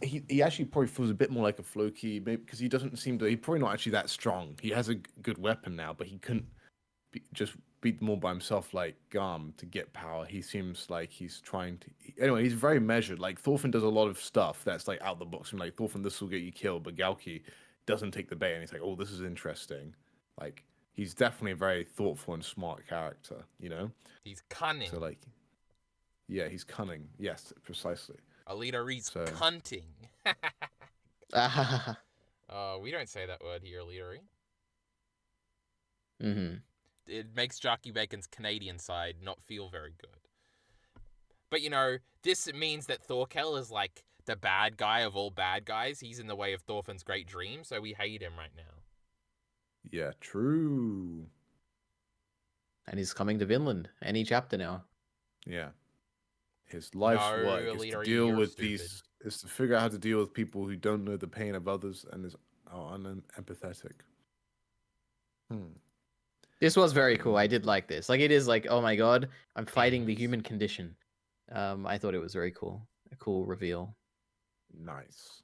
he actually probably feels a bit more like a Floki, maybe because he doesn't seem to. He's probably not actually that strong. He has a good weapon now, but he couldn't just beat them all by himself like Garm to get power. He seems like he's trying to. Anyway, he's very measured. Like Thorfinn does a lot of stuff that's like out the box. And like Thorfinn, this will get you killed, but Galki doesn't take the bait, and he's like, oh, this is interesting. Like he's definitely a very thoughtful and smart character. You know, he's cunning. So like, yeah, he's cunning. Yes, precisely. EliteAri's cunting. We don't say that word here, EliteAri. It makes Jockey Bacon's Canadian side not feel very good. But you know, this means that Thorkel is like the bad guy of all bad guys. He's in the way of Thorfinn's great dream, so we hate him right now. Yeah, true. And he's coming to Vinland any chapter now. Yeah. His life's work is to deal with these. Is to figure out how to deal with people who don't know the pain of others and are unempathetic. This was very cool. I did like this. Like it is like, oh my god, I'm fighting the human condition. I thought it was very cool. A cool reveal. Nice.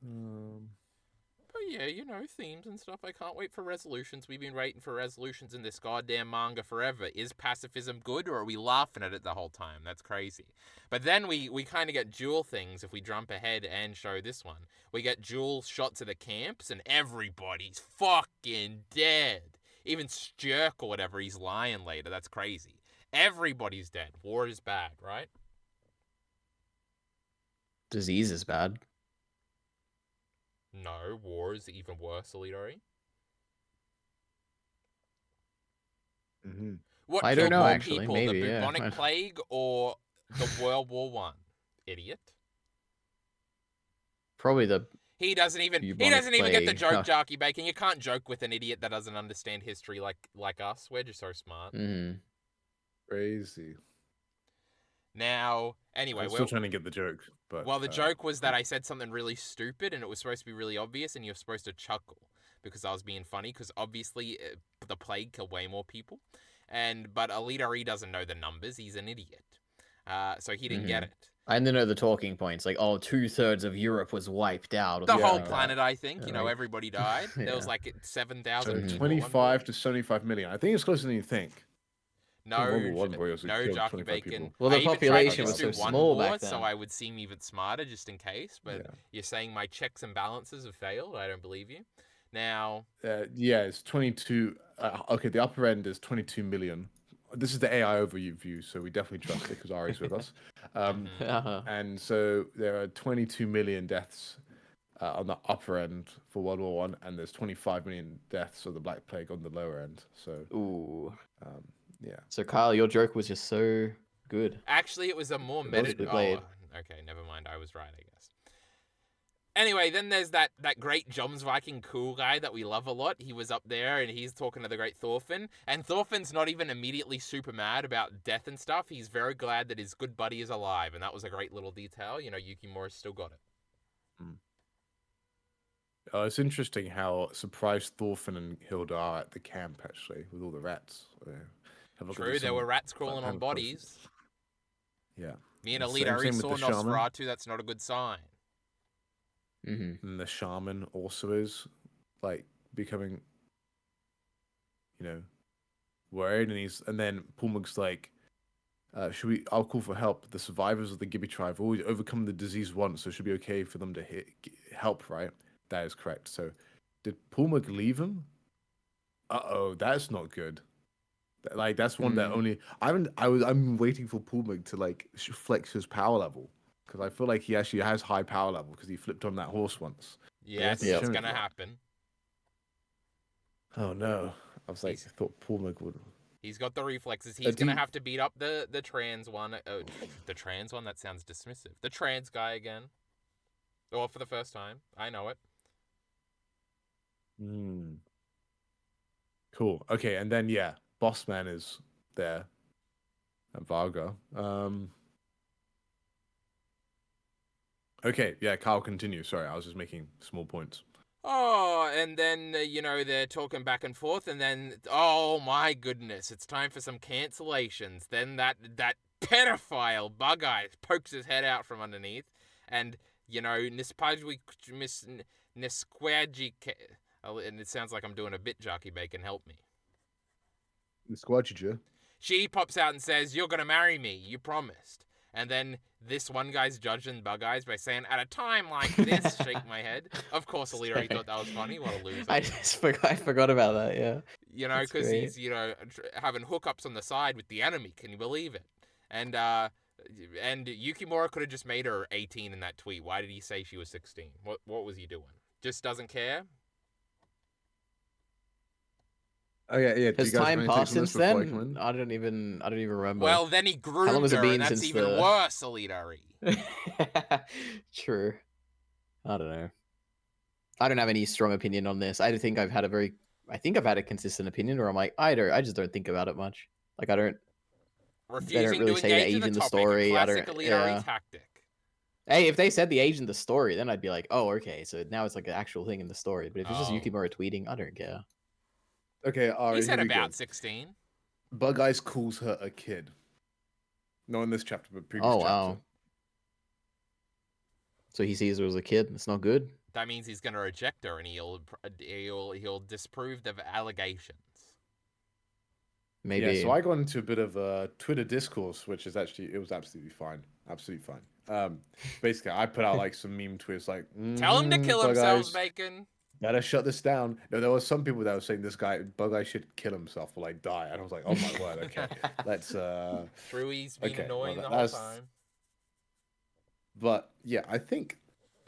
But yeah, you know, themes and stuff. I can't wait for resolutions. We've been waiting for resolutions in this goddamn manga forever. Is pacifism good, or are we laughing at it the whole time? That's crazy. But then we kind of get dual things if we jump ahead and show this one. We get dual shots of the camps, and everybody's fucking dead. Even Stjerk or whatever, he's lying later. That's crazy. Everybody's dead. War is bad, right? Disease is bad. No, war is even worse, EliteAri. What I don't know, more actually. people, Maybe, the yeah. bubonic plague or the World War One? Idiot. Probably the. He doesn't even get the joke, Jarky Bacon. You can't joke with an idiot that doesn't understand history like us. We're just so smart. Crazy. Now, anyway, I'm still trying to get the joke, but well, the joke was that I said something really stupid, and it was supposed to be really obvious, and you're supposed to chuckle because I was being funny. Because obviously, the plague killed way more people, but EliteAri doesn't know the numbers. He's an idiot, so he didn't get it. I didn't know the talking points, like 2/3 of Europe was wiped out. The whole planet, I think. You know, everybody died. There was like 7,000 people. 25 to 75 million. I think it's closer than you think. No, Jockey Bacon. Well, the population was so small back then. So I would seem even smarter just in case. But you're saying my checks and balances have failed. I don't believe you. Now, it's 22. Okay, the upper end is 22 million. This is the AI overview, so we definitely trust it because Ari's with us. And so there are 22 million deaths on the upper end for World War One, and there's 25 million deaths of the Black Plague on the lower end. So, yeah. So Kyle, your joke was just so good. Actually, it was a more okay, never mind. I was right, I guess. Anyway, then there's that great Joms Viking cool guy that we love a lot. He was up there and he's talking to the great Thorfinn. And Thorfinn's not even immediately super mad about death and stuff. He's very glad that his good buddy is alive. And that was a great little detail. You know, Yukimura still got it. It's interesting how surprised Thorfinn and Hilda are at the camp, actually, with all the rats. Have a look at True, this, there were someone- rats crawling have on a close- bodies. Yeah. Me and Same EliteAri with saw the shaman. Nosferatu. That's not a good sign. And the shaman also is like becoming, worried, and then Pulmug's like, I'll call for help. The survivors of the Gibby tribe have always overcome the disease once, so it should be okay for them to help, right? That is correct. So, did Pulmug leave him? Uh-oh, that's not good. Like, that's one that only I'm waiting for Pulmug to like flex his power level, because I feel like he actually has high power level because he flipped on that horse once. Yes, Yeah. it's gonna happen. Oh no! I was like, I thought Pulmug would. He's got the reflexes. He's gonna have to beat up the trans one. Oh, the trans one? That sounds dismissive. The trans guy again. Or for the first time. I know it. Cool. Okay, and then Bossman is there. And Varga. Okay, Kyle, continue. Sorry, I was just making small points. Oh, and then, they're talking back and forth, and then, oh my goodness, it's time for some cancellations. Then that pedophile Bug-Eye pokes his head out from underneath, and, Nispajwi Miss Nisquaji, and it sounds like I'm doing a bit, Jockey Bacon, help me. Nisquaji. She pops out and says, "You're gonna marry me, you promised." And then this one guy's judging Bug-Eyes by saying, "At a time like this," shake my head. Of course, EliteAri thought that was funny. What a loser. I forgot about that, yeah. Because he's, having hookups on the side with the enemy. Can you believe it? And Yukimura could have just made her 18 in that tweet. Why did he say she was 16? What was he doing? Just doesn't care? Oh yeah. Has time passed since then? I don't even remember. Well, then he groomed How long has it her, been and that's since even worse, EliteAri. True. I don't know. I don't have any strong opinion on this. I think I've had a consistent opinion where I'm like, I just don't think about it much. Like I don't Refusing really to say the engage age in in the the topic, story. a classic EliteAri tactic. Hey, if they said the age in the story, then I'd be like, oh, okay, so now it's like an actual thing in the story. But if it's just Yukimura tweeting, I don't care. Okay, Ari, he said about 16. Bug-Eyes calls her a kid. Not in this chapter, but previous chapter. Wow. So he sees her as a kid. It's not good. That means he's going to reject her, and he'll disprove the allegations. Maybe. Yeah, so I got into a bit of a Twitter discourse, which is it was absolutely fine. Absolutely fine. Basically, I put out like some meme tweets like, tell him to kill himself, Bacon. Gotta shut this down. No, there was some people that were saying this guy, Bug-Eye, should kill himself or like die. And I was like, oh my word, okay. Let's True, he's been annoying the whole time. But yeah, I think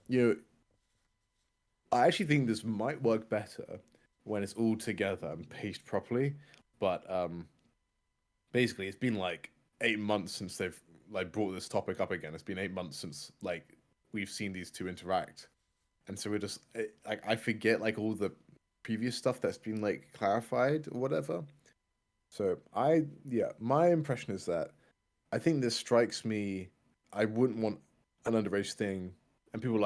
I actually think this might work better when it's all together and paced properly. But basically it's been like 8 months since they've like brought this topic up again. It's been 8 months since like we've seen these two interact. And so we're just like I forget like all the previous stuff that's been like clarified or whatever. So my impression is that I think this strikes me. I wouldn't want an underage thing, and people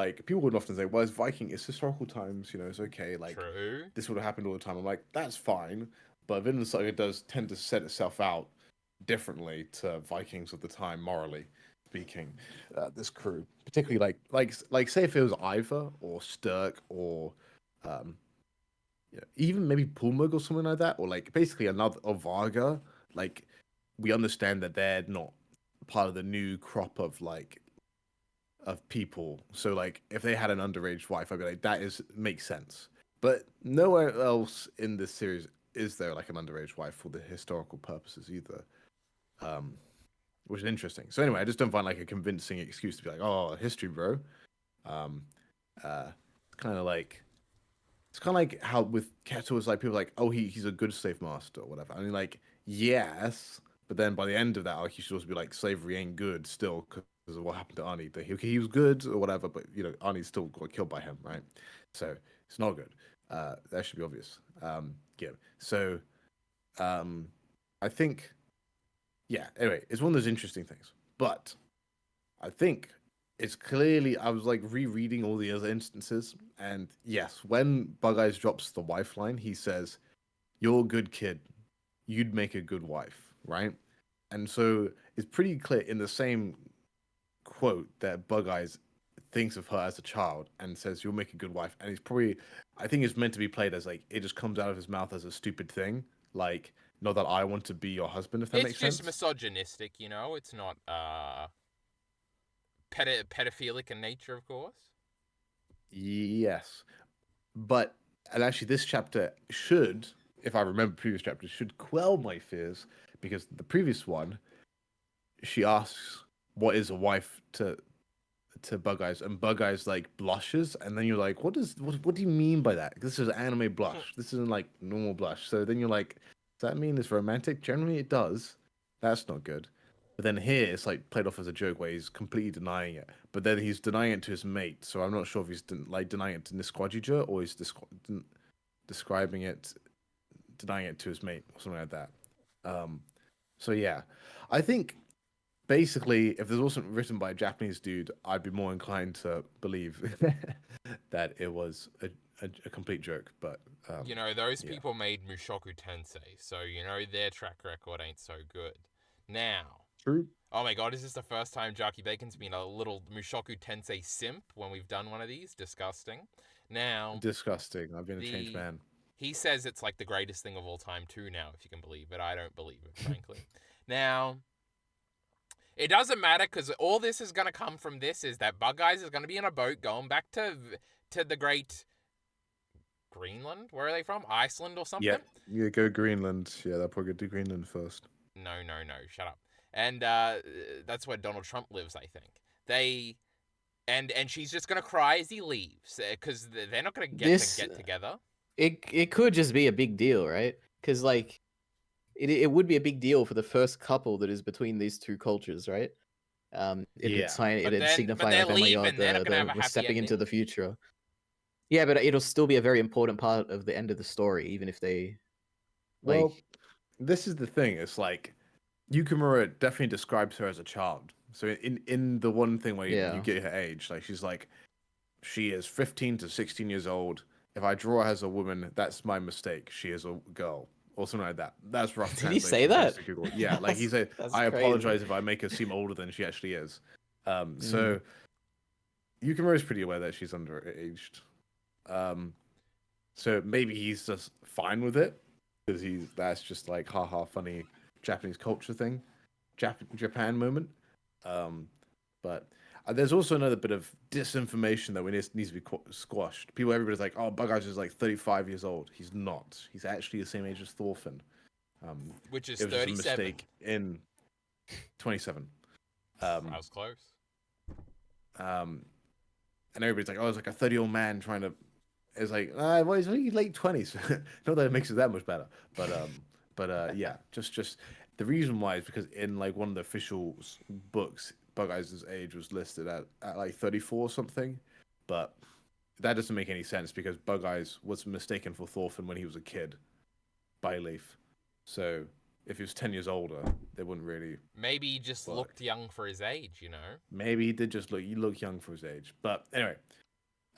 would often say, "Well, it's Viking. It's historical times. It's okay. Like True. This would have happened all the time." I'm like, that's fine, but Vinland Saga does tend to set itself out differently to Vikings of the time morally speaking. This crew, particularly like say if it was Ivar or Sturk or even maybe Pulmug or something like that, or like basically another Varga, like we understand that they're not part of the new crop of people. So like if they had an underage wife, I'd be like, makes sense. But nowhere else in this series is there like an underage wife for the historical purposes either. Which is interesting. So anyway, I just don't find like a convincing excuse to be like, oh, history, bro. It's kind of like how with Keto is like people like, oh, he's a good slave master or whatever. I mean, like, yes, but then by the end of that arc, you should also be like, slavery ain't good still because of what happened to Arnie. That he was good or whatever, but Arnie still got killed by him, right? So it's not good. That should be obvious. So, I think, Anyway, it's one of those interesting things, but I think it's clearly, I was like rereading all the other instances, and yes, when Bug-Eyes drops the wife line, he says, "You're a good kid. You'd make a good wife," right? And so it's pretty clear in the same quote that Bug Eyes thinks of her as a child and says, "You'll make a good wife." And he's probably, I think it's meant to be played as like it just comes out of his mouth as a stupid thing, like not that I want to be your husband, if that It's makes just sense. misogynistic, you know. It's not pedophilic in nature, of course. Yes, but and actually, this chapter should, if I remember previous chapters, should quell my fears because the previous one, she asks, "What is a wife to Bug Eyes?" And Bug Eyes like blushes, and then you're like, "What do you mean by that? This is anime blush. This isn't like normal blush." So then you're like, "Does that mean it's romantic?" Generally, it does. That's not good. But then here, it's like played off as a joke where he's completely denying it. But then he's denying it to his mate. So I'm not sure if he's like denying it to Nisquadija or he's describing it, denying it to his mate or something like that. So yeah, I think basically, if this wasn't written by a Japanese dude, I'd be more inclined to believe that it was a complete joke. But You know, those yeah. people made Mushoku Tensei, so you know their track record ain't so good. Now, True. oh my god, is this the first time Jackie Bacon's been a little Mushoku Tensei simp when we've done one of these? Disgusting. Now, Disgusting. I've been a changed man. he says it's like the greatest thing of all time too now, if you can believe it. I don't believe it, frankly. Now, it doesn't matter because all this is going to come from this is that Bug Eyes is going to be in a boat going back to the great Greenland? Where are they from? Iceland or something? Yeah, go Greenland. Yeah, they'll probably do Greenland first. No, shut up. And that's where Donald Trump lives, I think. And she's just gonna cry as he leaves because they're not gonna get together. It could just be a big deal, right? Because like it would be a big deal for the first couple that is between these two cultures, right? It'd signify they're like, oh my leaving. god, They're not gonna have a we're happy stepping into ending. the future. Yeah, but it'll still be a very important part of the end of the story, even if they like. Well, this is the thing. It's like Yukimura definitely describes her as a child. So in the one thing where you get her age, like she's like, she is 15 to 16 years old. If I draw her as a woman, that's my mistake. She is a girl. Or something like that. That's rough Did he translation. say that? Yeah, like he said, That's I crazy. apologize if I make her seem older than she actually is. So Yukimura is pretty aware that she's underaged. So maybe he's just fine with it because that's just like haha funny Japanese culture thing, Japan moment. But there's also another bit of disinformation that needs to be squashed. Everybody's like, "Oh, Bug Eyes is like 35 years old." He's not. He's actually the same age as Thorfinn. Which is it was 37. Just a mistake in 27. I was close. And everybody's like, "Oh, it's like a 30-year-old man trying to." It's like, well, he's only late 20s. Not that it makes it that much better, but yeah, just the reason why is because in like one of the official books, Bug Eyes' age was listed at like 34 or something, but that doesn't make any sense because Bug Eyes was mistaken for Thorfinn when he was a kid by Leaf. So if he was 10 years older, they wouldn't really. Maybe he just looked young for his age, you know. Maybe he did just look young for his age, but anyway.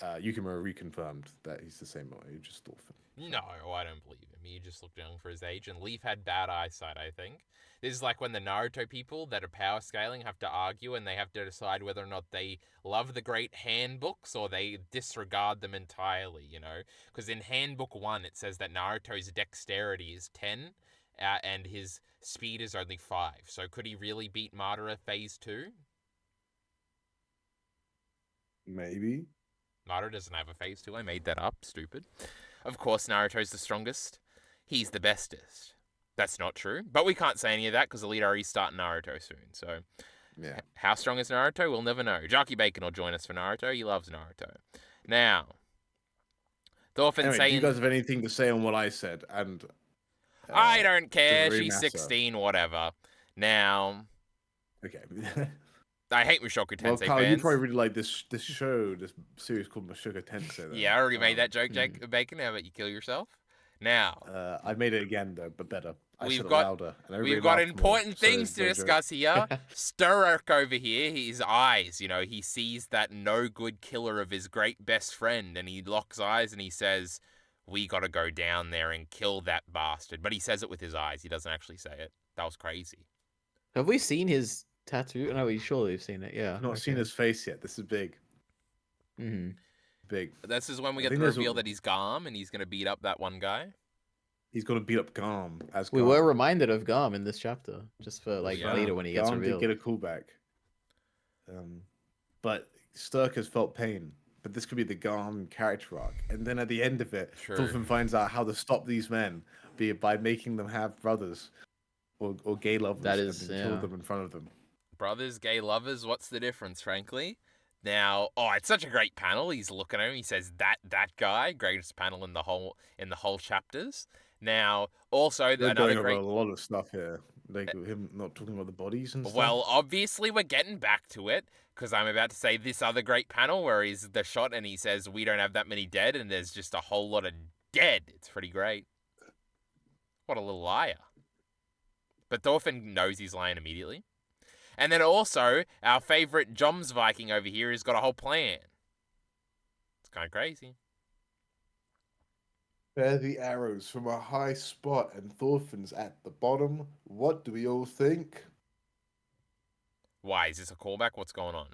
Yukimura reconfirmed that he's the same age as Thorfinn. No, I don't believe him. He just looked young for his age, and Leaf had bad eyesight, I think. This is like when the Naruto people that are power scaling have to argue and they have to decide whether or not they love the great handbooks or they disregard them entirely, you know? Because in Handbook 1, it says that Naruto's dexterity is 10 and his speed is only 5. So could he really beat Madara Phase 2? Maybe. Madara doesn't have a phase 2. I made that up. Stupid. Of course, Naruto's the strongest. He's the bestest. That's not true. But we can't say any of that because EliteAri start Naruto soon. So, yeah. How strong is Naruto? We'll never know. Jackie Bacon will join us for Naruto. He loves Naruto. Now, Thorfinn saying... do you guys have anything to say on what I said? And I don't care. She's 16, whatever. Now... Okay. I hate Mushoku Tensei Well, Kyle, fans. you probably really like this show, this series called Mushoku Tensei. Though. Yeah, I already made that joke, Bacon. How about you kill yourself? Now, I made it again though, but better. We've got important things to discuss here. Sturrock over here, his eyes. You know, he sees that no good killer of his great best friend, and he locks eyes and he says, "We got to go down there and kill that bastard." But he says it with his eyes. He doesn't actually say it. That was crazy. Have we seen his tattoo? No, we surely have seen it. Yeah. I've not seen his face yet. This is big. Mm-hmm. Big. This is when we I get think the there's reveal that he's Garm and he's gonna beat up that one guy. He's got to beat up Garm as We Garm. were reminded of Garm in this chapter, just for like Yeah. later when he gets Garm revealed. did get a callback. But Sturk has felt pain. But this could be the Garm character arc. And then at the end of it, True. Thorfinn finds out how to stop these men, be it by making them have brothers or gay lovers That is, and then kill yeah. them in front of them. Brothers, gay lovers, what's the difference, frankly? Now, it's such a great panel. He's looking at him. He says that guy, greatest panel in the whole chapters. Now, also They're another going over great. a lot of stuff here. Like him not talking about the bodies and stuff. Well, obviously we're getting back to it because I'm about to say this other great panel where he's the shot and he says we don't have that many dead and there's just a whole lot of dead. It's pretty great. What a little liar. But Thorfinn knows he's lying immediately. And then also, our favourite Joms Viking over here has got a whole plan. It's kind of crazy. Bear the arrows from a high spot and Thorfinn's at the bottom. What do we all think? Why? Is this a callback? What's going on?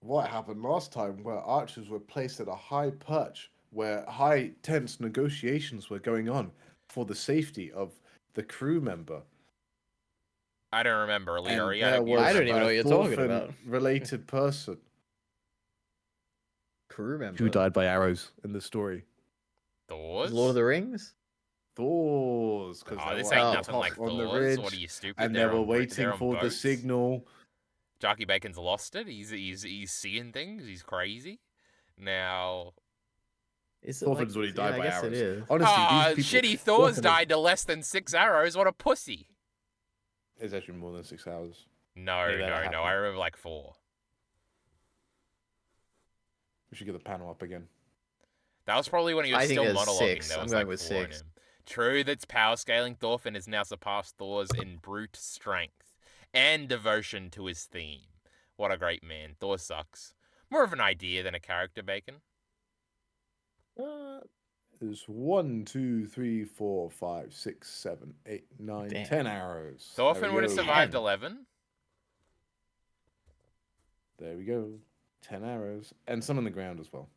What happened last time where archers were placed at a high perch, where high tense negotiations were going on for the safety of the crew member? I don't remember. And EliteAri, there was I don't even know what you're talking Thorfinn about. related person Crew member. who died by arrows in the story. Thors? Lord of the Rings? Thors, because Oh, this were ain't up nothing like on the Thors. ridge, What are you, stupid? and they They're were on waiting for the boats. signal. Jockey Bacon's lost it. He's seeing things. He's crazy. Now, Is it Thorfinn's already died I by guess arrows. it is. Honestly, these people, shitty Thors Thorfinn died to less than 6 arrows. What a pussy. is actually more than 6 hours. No, Maybe that'll no. happen. I remember like 4. We should get the panel up again. That was probably when he was I think still it's monologuing. 6. There I'm was going like with 4 in 6. him. True, that's power scaling. Thorfinn has now surpassed Thor's in brute strength and devotion to his theme. What a great man. Thor sucks. More of an idea than a character, Bacon. There's 1, 2, 3, 4, 5, 6, 7, 8, 9, Damn. 10 arrows. Thorfinn would have go. survived 10. 11. There we go. 10 arrows. And some on the ground as well.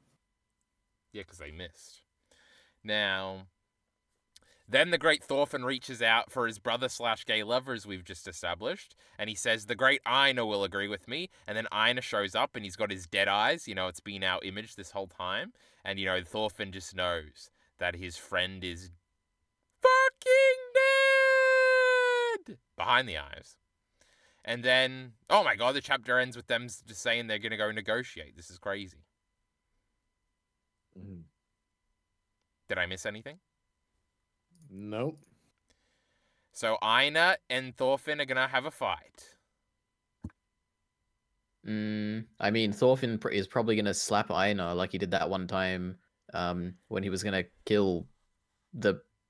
Yeah, because they missed. Now, then the great Thorfinn reaches out for his brother/gay lover, as we've just established, and he says, the great Einar will agree with me, and then Einar shows up, and he's got his dead eyes, it's been our image this whole time, and, Thorfinn just knows that his friend is fucking dead! Behind the eyes. And then, oh my god, the chapter ends with them just saying they're going to go negotiate. This is crazy. Mm-hmm. Did I miss anything? Nope. So Einar and Thorfinn are going to have a fight. I mean, Thorfinn is probably going to slap Einar like he did that one time when he was going to kill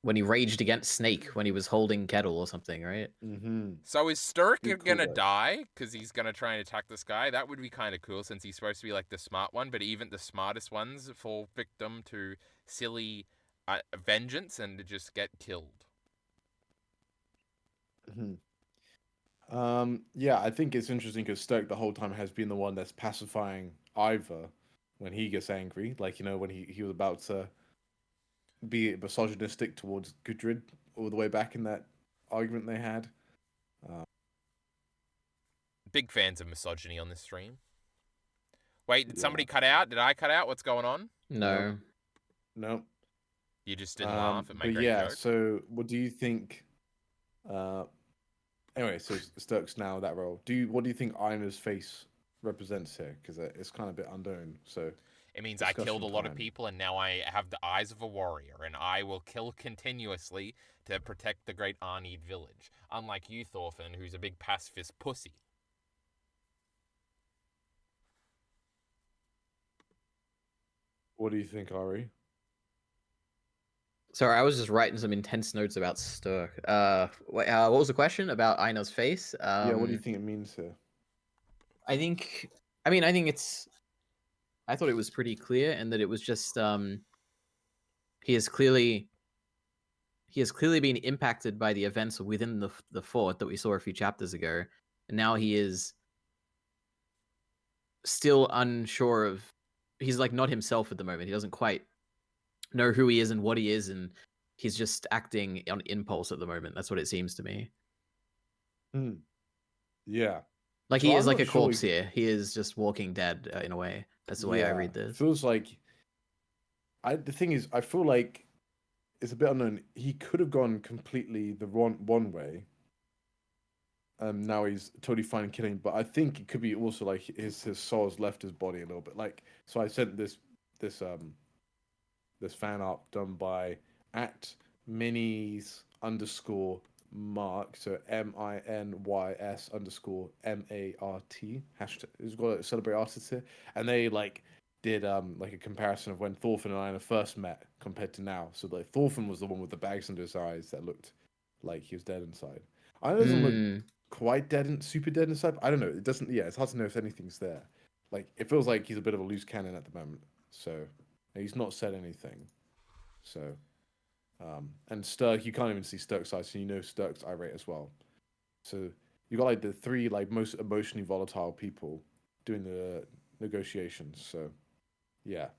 when he raged against Snake when he was holding Kettle or something, right? Mm-hmm. So is Sturk Good going to callback. die because he's going to try and attack this guy? That would be kind of cool since he's supposed to be like the smart one, but even the smartest ones fall victim to silly vengeance and to just get killed. Mm-hmm. Yeah, I think it's interesting because Sturk the whole time has been the one that's pacifying Ivor when he gets angry. Like, when he was about to be misogynistic towards Gudrid all the way back in that argument they had. Big fans of misogyny on this stream. Wait, did Yeah. somebody cut out? Did I cut out? What's going on? No. No. You just didn't laugh at my but great yeah, joke? so what do you think? Anyway, so Sturk's now that role. What do you think Einar's face represents here? Because it's kind of a bit unknown. So It means I killed a discussion lot of time. people and now I have the eyes of a warrior and I will kill continuously to protect the great Arnid village. Unlike you, Thorfinn, who's a big pacifist pussy. What do you think, Ari? Sorry, I was just writing some intense notes about Sturk. What was the question about Einar's face? Yeah, what do you think it means here? I think it's. I thought it was pretty clear, and that it was just he is clearly he has clearly been impacted by the events within the fort that we saw a few chapters ago, and now he is still unsure of. He's like not himself at the moment. He doesn't quite know who he is and what he is, and he's just acting on impulse at the moment. That's what it seems to me. Yeah. Like So he I'm is like not a sure corpse here. He is just walking dead in a way. That's the way I read this. Feels like the thing is, I feel like it's a bit unknown. He could have gone completely the one way. Now he's totally fine in killing, but I think it could be also like his soul's left his body a little bit. Like, so I sent this this fan art done by @minis_Mart, so MINYS_MART hashtag. It's got celebrate artists here, and they like did like a comparison of when Thorfinn and Aina first met compared to now. So like Thorfinn was the one with the bags under his eyes that looked like he was dead inside. Aina doesn't look quite dead and super dead inside. I don't know. It doesn't. Yeah, it's hard to know if anything's there. Like it feels like he's a bit of a loose cannon at the moment. So he's not said anything. So, and Sturk, you can't even see Sturk's eyes, so you know Sturk's irate as well. So you got like the three like most emotionally volatile people doing the negotiations. So, yeah.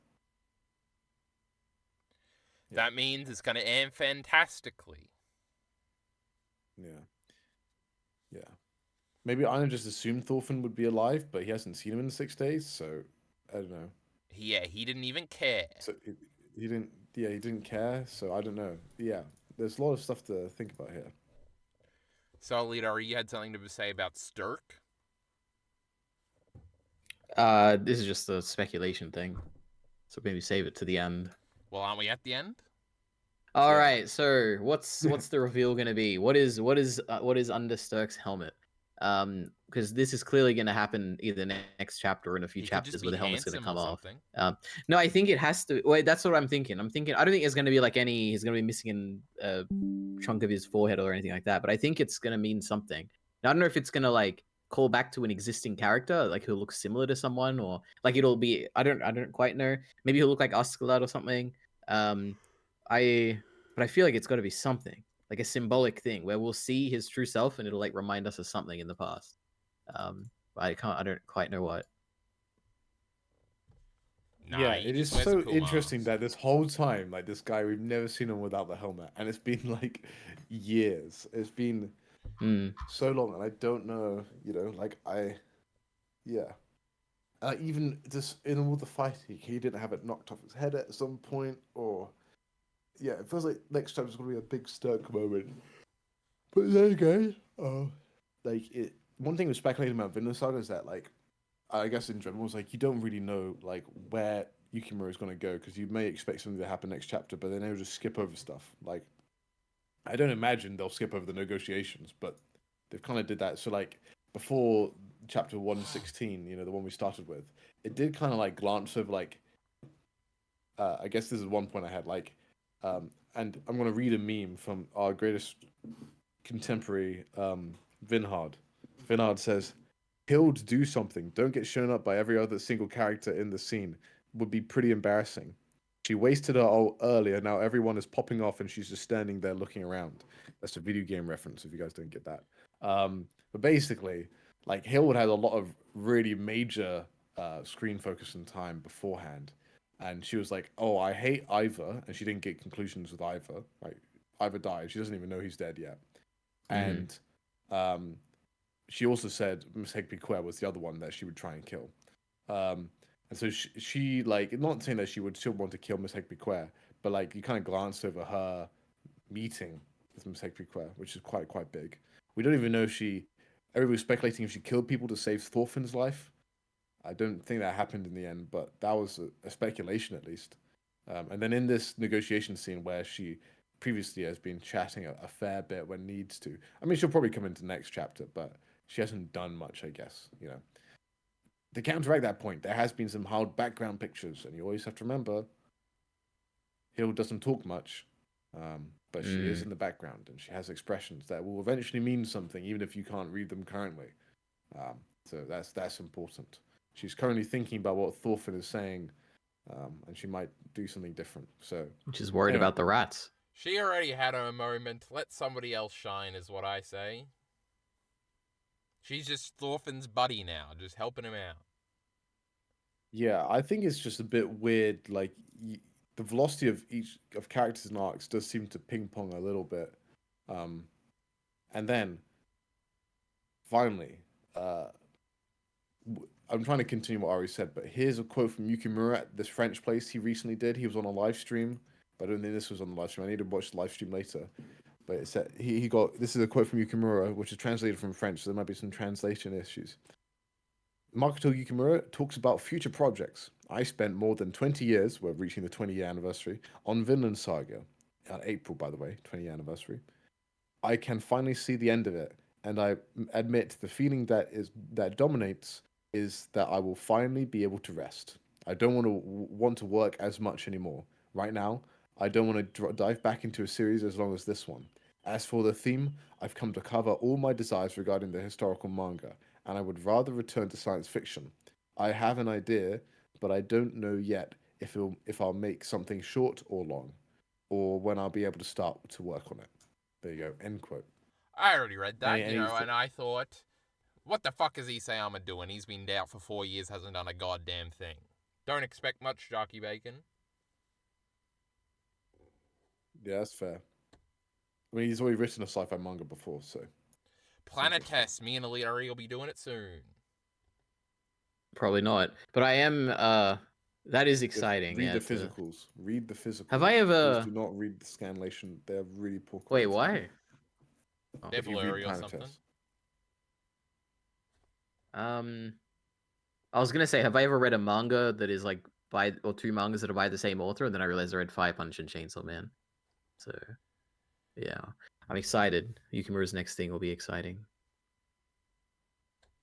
That means it's going to end fantastically. Yeah. Yeah. Maybe Aina just assumed Thorfinn would be alive, but he hasn't seen him in 6 days, so I don't know. Yeah, he didn't even care. So he didn't. Yeah, he didn't care. So I don't know. Yeah, there's a lot of stuff to think about here. So, EliteAri, you had something to say about Sturk? This is just a speculation thing, so maybe save it to the end. Well, aren't we at the end? All right. So what's the reveal gonna be? What is under Sturk's helmet? Because this is clearly gonna happen either next chapter or in a few chapters where the helmet's gonna come off. No, I think it has to. Wait, that's what I'm thinking. I don't think it's gonna be like he's gonna be missing a chunk of his forehead or anything like that. But I think it's gonna mean something. Now, I don't know if it's gonna like call back to an existing character, like who looks similar to someone, or like it'll be. I don't quite know. Maybe he'll look like Askeladd or something. But I feel like it's got to be something like a symbolic thing where we'll see his true self and it'll like remind us of something in the past. I don't quite know what. Yeah, it is so interesting that this whole time, like this guy, we've never seen him without the helmet, and it's been like years. It's been so long, and I don't know. You know, like even just in all the fighting, he didn't have it knocked off his head at some point, or yeah, it feels like next chapter's gonna be a big Sturk moment. But then again, one thing we're speculating about Vinland Saga is that like, I guess in general, is like you don't really know like where Yukimura is gonna go because you may expect something to happen next chapter, but then they'll just skip over stuff. Like, I don't imagine they'll skip over the negotiations, but they've kind of did that. So like before chapter 116, you know, the one we started with, it did kind of like glance over like. I guess this is one point I had like. And I'm going to read a meme from our greatest contemporary, Vinhard. Vinhard says, Hild, do something. Don't get shown up by every other single character in the scene. Would be pretty embarrassing. She wasted her all earlier. Now everyone is popping off and she's just standing there looking around. That's a video game reference if you guys don't get that. But basically, like Hild had a lot of really major screen focus and time beforehand. And she was like, "Oh, I hate Ivor," and she didn't get conclusions with Ivor. Like, Ivor died. She doesn't even know he's dead yet. And she also said Miss Hegby-Quer was the other one that she would try and kill. And so she like, not saying that she would still want to kill Miss Hegby-Quer, but like you kind of glance over her meeting with Miss Hegby-Quer, which is quite big. We don't even know if everybody was speculating if she killed people to save Thorfinn's life. I don't think that happened in the end, but that was a speculation at least. And then in this negotiation scene where she previously has been chatting a fair bit when needs to. I mean, she'll probably come into next chapter, but she hasn't done much, I guess. You know, to counteract that point, there has been some hard background pictures, and you always have to remember, Hill doesn't talk much, but she is in the background, and she has expressions that will eventually mean something, even if you can't read them currently. So that's important. She's currently thinking about what Thorfinn is saying, and she might do something different. So, she's worried about the rats. She already had her moment. Let somebody else shine, is what I say. She's just Thorfinn's buddy now, just helping him out. Yeah, I think it's just a bit weird. Like the velocity of each of characters and arcs does seem to ping pong a little bit. And then finally, I'm trying to continue what Ari said, but here's a quote from Yukimura at this French place he recently did. He was on a live stream, but I don't think this was on the live stream. I need to watch the live stream later. But it said he got this is a quote from Yukimura, which is translated from French, so there might be some translation issues. Makoto Yukimura talks about future projects. I spent more than 20 years, we're reaching the 20-year anniversary, on Vinland Saga. April, by the way, 20-year anniversary. I can finally see the end of it, and I admit the feeling that dominates is that I will finally be able to rest. I don't want to work as much anymore. Right now, I don't want to dive back into a series as long as this one. As for the theme, I've come to cover all my desires regarding the historical manga, and I would rather return to science fiction. I have an idea, but I don't know yet if I'll make something short or long, or when I'll be able to start to work on it. There you go. End quote. I already read that, Any- you know, any- and I thought, what the fuck is Isayama doing? He's been out for 4 years, hasn't done a goddamn thing. Don't expect much, Jockey Bacon. Yeah, that's fair. I mean, he's already written a sci-fi manga before, so. Planet Test, me and EliteAri will be doing it soon. Probably not, but I am. That is exciting. Read yeah, the physicals. Read the physicals. Have I ever? Please do not read the scanlation. They're really poor Wait, quality. why? Oh. They're If you read blurry or Planet something. Test. I was gonna say, have I ever read a manga that is like or two mangas that are by the same author, and then I realized I read Fire Punch and Chainsaw Man. So, yeah, I'm excited. Yukimura's next thing will be exciting.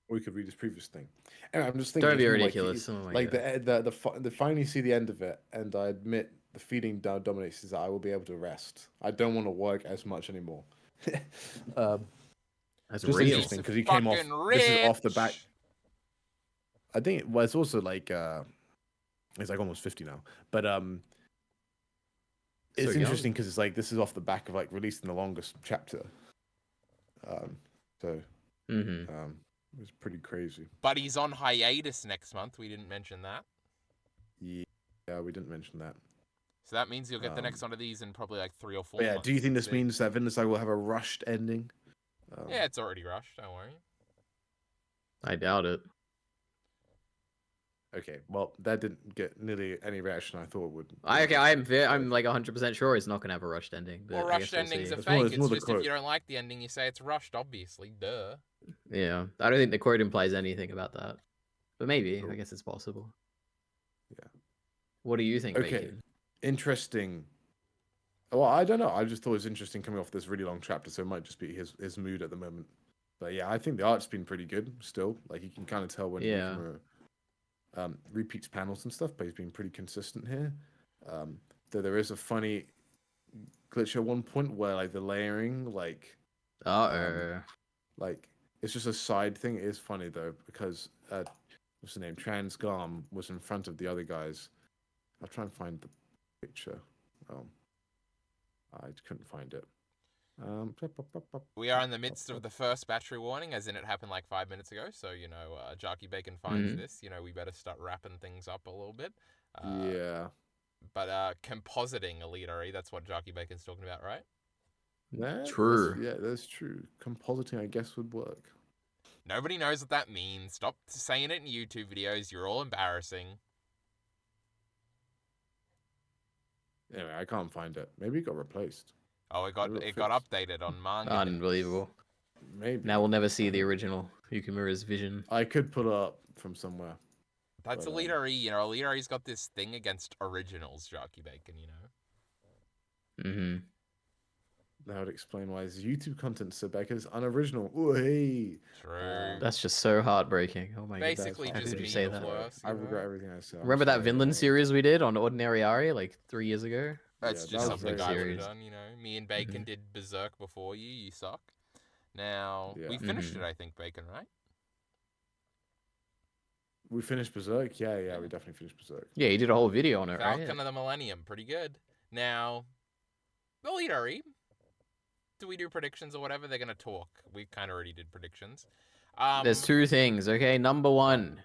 Or you could read his previous thing. Anyway, I'm just thinking. Don't be it's more ridiculous. Like, the finally see the end of it, and I admit the feeling dominates is that I will be able to rest. I don't want to work as much anymore. That's just real. interesting because he came off. Rich. This is off the back. I think it's also like it's like almost 50 now, but it's So interesting because it's like this is off the back of like releasing the longest chapter. So it's pretty crazy. But he's on hiatus next month. We didn't mention that. Yeah, we didn't mention that. So that means you'll get the next one of these in probably like 3 or 4 Yeah, months. do you think this means that Vinland Saga will have a rushed ending? Yeah, it's already rushed. Don't worry. I doubt it. Okay, well, that didn't get nearly any reaction I thought it would. I'm like 100% sure it's not gonna have a rushed ending. But Well, I rushed guess we'll endings see. are It's more- fake. it's It's more the just if quote. you don't like the ending, you say it's rushed, obviously. Duh. Yeah, I don't think the quote implies anything about that, but maybe. Cool. I guess it's possible. Yeah. What do you think, Okay. Bacon? Interesting. Well, I don't know. I just thought it was interesting coming off this really long chapter, so it might just be his mood at the moment. But yeah, I think the art's been pretty good still. Like you can kind of tell when Yeah. Repeats panels and stuff, but he's been pretty consistent here. Though there is a funny glitch at one point where like the layering, like it's just a side thing. It is funny though because what's the name? Transgarm was in front of the other guys. I'll try and find the picture. I couldn't find it. We are in the midst of the first battery warning, as in it happened like 5 minutes ago. So, you know, Jockey Bacon finds this. You know, we better start wrapping things up a little bit. Yeah. But compositing EliteAri, that's what Jockey Bacon's talking about, right? True. That's true. Compositing, I guess, would work. Nobody knows what that means. Stop saying it in YouTube videos. You're all embarrassing. Anyway, I can't find it. Maybe it got replaced. Oh, it got updated on manga. Unbelievable. Maybe. Now we'll never see the original Yukimura's vision. I could pull it up from somewhere. That's but, EliteAri. You know, EliteAri's got this thing against originals, Jockey Bacon, you know. That would explain why his YouTube content so back is unoriginal. Ooh, hey. True. That's just so heartbreaking. Oh my god. Basically, How just could you me say of that? worse, I you know? regret everything I said. Remember that Vinland series we did on OrdinaryAri like 3 years ago? That's Yeah, just that was something very I would have serious. done, you know. Me and Bacon did Berserk before you. You suck. Now, Yeah. we finished it, I think, Bacon, right? We finished Berserk? Yeah, we definitely finished Berserk. Yeah, you did a whole video on it, right? Falcon of the Millennium. Pretty good. Now, EliteAri, do we do predictions or whatever? They're gonna talk. We kind of already did predictions. There's two things, okay? Number one,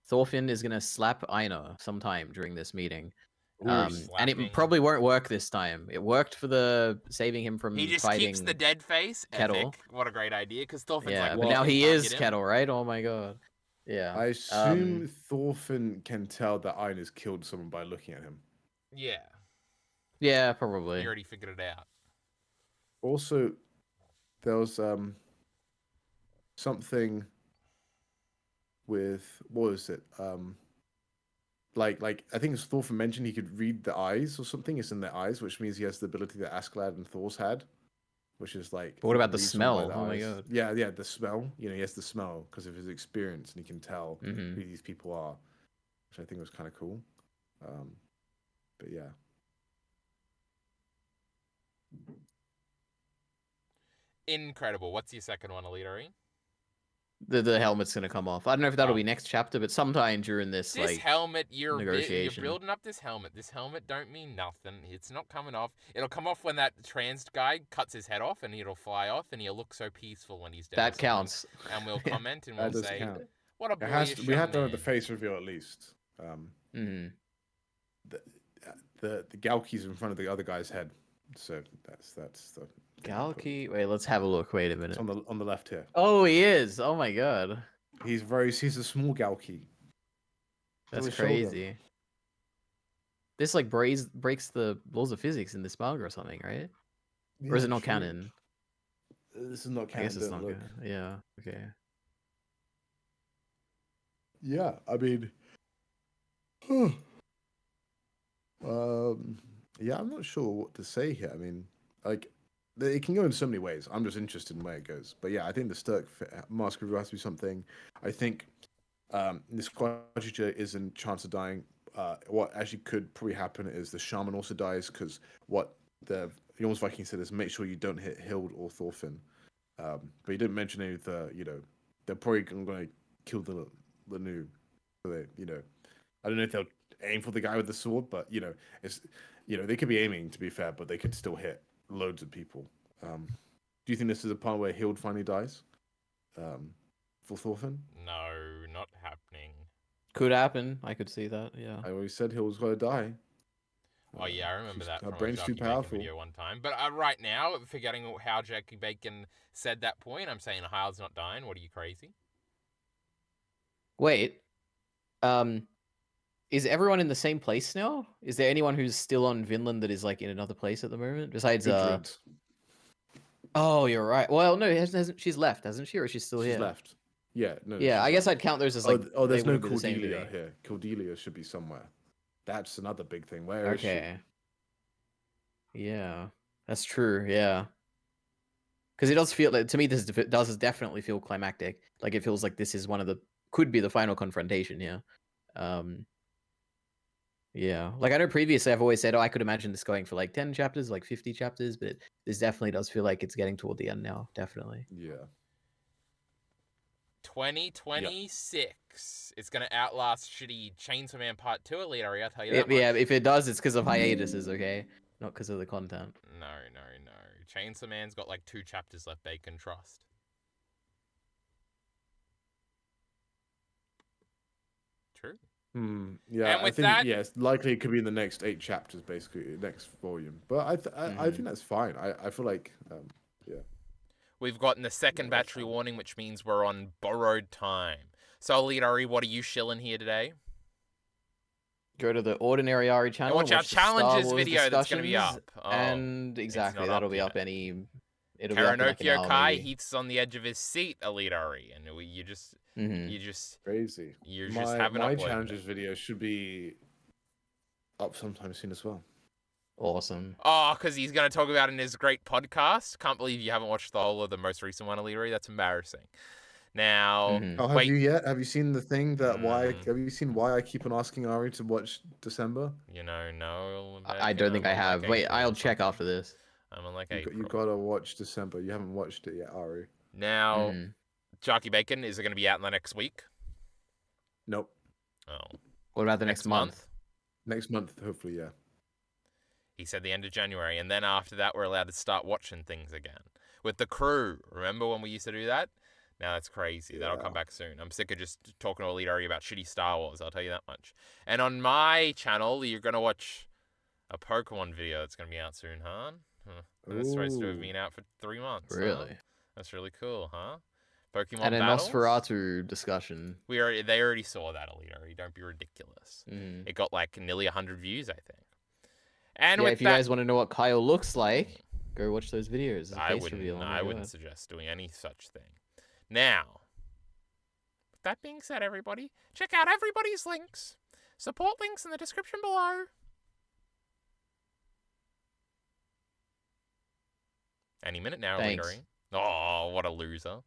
Thorfinn is gonna slap Einar sometime during this meeting. And it slapping. probably won't work this time. It worked for the saving him from He just fighting keeps the dead face. Kettle. Epic. What a great idea. Because Thorfinn's Yeah, like, but "Bitch, now you he can't is get him." Kettle, right? Oh my god. Yeah. I assume Thorfinn can tell that Einar's killed someone by looking at him. Yeah. Yeah, He probably. already figured it out. Also, there was something with what was it? Like I think it's Thorfinn mentioned he could read the eyes or something. It's in their eyes, which means he has the ability that Askeladd and Thor's had, which is like. But what he about can the read someone by smell? the Oh my eyes. god. Yeah, the smell. You know, he has the smell because of his experience, and he can tell who these people are, which I think was kind of cool. But yeah. Incredible. What's your second one, EliteAri? The helmet's gonna come off. I don't know if that'll be next chapter, but sometime during this This like helmet, you're negotiation. building up this helmet. This helmet don't mean nothing. It's not coming off. It'll come off when that trans guy cuts his head off, and it'll fly off, and he'll look so peaceful when he's dead. That counts. And we'll comment and That we'll does say, count. "What a It has boyish to, we young have to have man." the face reveal at least. The Galki's in front of the other guy's head, so that's the Galki. Wait, let's have a look. Wait a minute. It's on the left here. Oh, he is. Oh my god. He's a small Galki. That's his shoulder. crazy. This like breaks the laws of physics in this manga or something, right? Or is it not true. canon? This is not canon. I guess it's not look. canon. Yeah. Okay. Yeah, I mean, yeah, I'm not sure what to say here. I mean, like, it can go in so many ways. I'm just interested in where it goes. But yeah, I think the Sturk mask reveal has to be something. I think this quadriga is in chance of dying. What actually could probably happen is the shaman also dies because what the Jorm's Viking said is make sure you don't hit Hild or Thorfinn. But he didn't mention any of the, they're probably going to kill the new. So they, I don't know if they'll aim for the guy with the sword, but it's, they could be aiming to be fair, but they could still hit loads of people. Do you think this is a part where Hild finally dies? For Thorfinn? No, not happening. Could happen. I could see that. Yeah. I always said Hild's got to die. Oh yeah, I remember that her from brain's a too Jackie Bacon powerful. video one time. But right now, forgetting how Jackie Bacon said that point, I'm saying Hild's not dying. What are you, crazy? Wait. Is everyone in the same place now? Is there anyone who's still on Vinland that is like in another place at the moment? Besides Oh, you're right. Well, no, hasn't she's left, hasn't she? Or is she still here? She's left. Yeah, no. Yeah, I guess I'd count those as like. There's no wouldn't be the same to Cordelia me. here. Cordelia should be somewhere. That's another big thing. Where is she? Okay. Yeah, that's true. Yeah, because it does feel like to me this does definitely feel climactic. Like it feels like this is could be the final confrontation here. Yeah, like I know previously I've always said, oh, I could imagine this going for like 10 chapters, like 50 chapters, but this definitely does feel like it's getting toward the end now. Definitely. Yeah. 2026. It's gonna outlast shitty Chainsaw Man Part 2, EliteAri, I'll tell you that Yeah, much. if it does, it's because of hiatuses, okay? Not because of the content. No. Chainsaw Man's got like 2 chapters left, Bacon, trust. True. Yeah, And with I think that- it's likely it could be in the next 8 chapters, basically, next volume. But I think that's fine. I feel like, yeah. We've gotten the second battery warning, which means we're on borrowed time. So, EliteAri, what are you shilling here today? Go to the OrdinaryAri channel. Watch our the Star challenges Wars video that's going to be discussions, up. Oh, and exactly, that'll be up yet. It'll be up in like an Karanokio hour, Kai maybe. heats on the edge of his seat, EliteAri, and you just Crazy. You're just having my uploaded challenges it. video should be up sometime soon as well. Awesome. Oh, because he's going to talk about it in his great podcast. Can't believe you haven't watched the whole of the most recent one, EliteAri. That's embarrassing. Now, Oh, have you yet? Have you seen the thing that have you seen why I keep on asking Ari to watch December? No. I don't think I have. Wait, I'll check after this. I'm on like You gotta watch December. You haven't watched it yet, Ari. Now, Jockey Bacon, is it going to be out in the next week? Nope. Oh. What about the next month? Next month, hopefully, yeah. He said the end of January, and then after that, we're allowed to start watching things again with the crew. Remember when we used to do that? Now that's crazy. That'll come back soon. I'm sick of just talking to EliteAri about shitty Star Wars. I'll tell you that much. And on my channel, you're gonna watch a Pokemon video that's gonna be out soon, huh? It's supposed to have been out for 3 months. Really? Huh? That's really cool, huh? Pokemon And a battles. Nosferatu discussion. They already saw that, EliteAri. Don't be ridiculous. It got like nearly 100 views, I think. And yeah, with if you guys want to know what Kyle looks like, go watch those videos. There's a face reveal. I wouldn't suggest doing any such thing. Now, with that being said, everybody, check out everybody's links. Support links in the description below. Any minute now, Thanks. EliteAri. Oh, what a loser.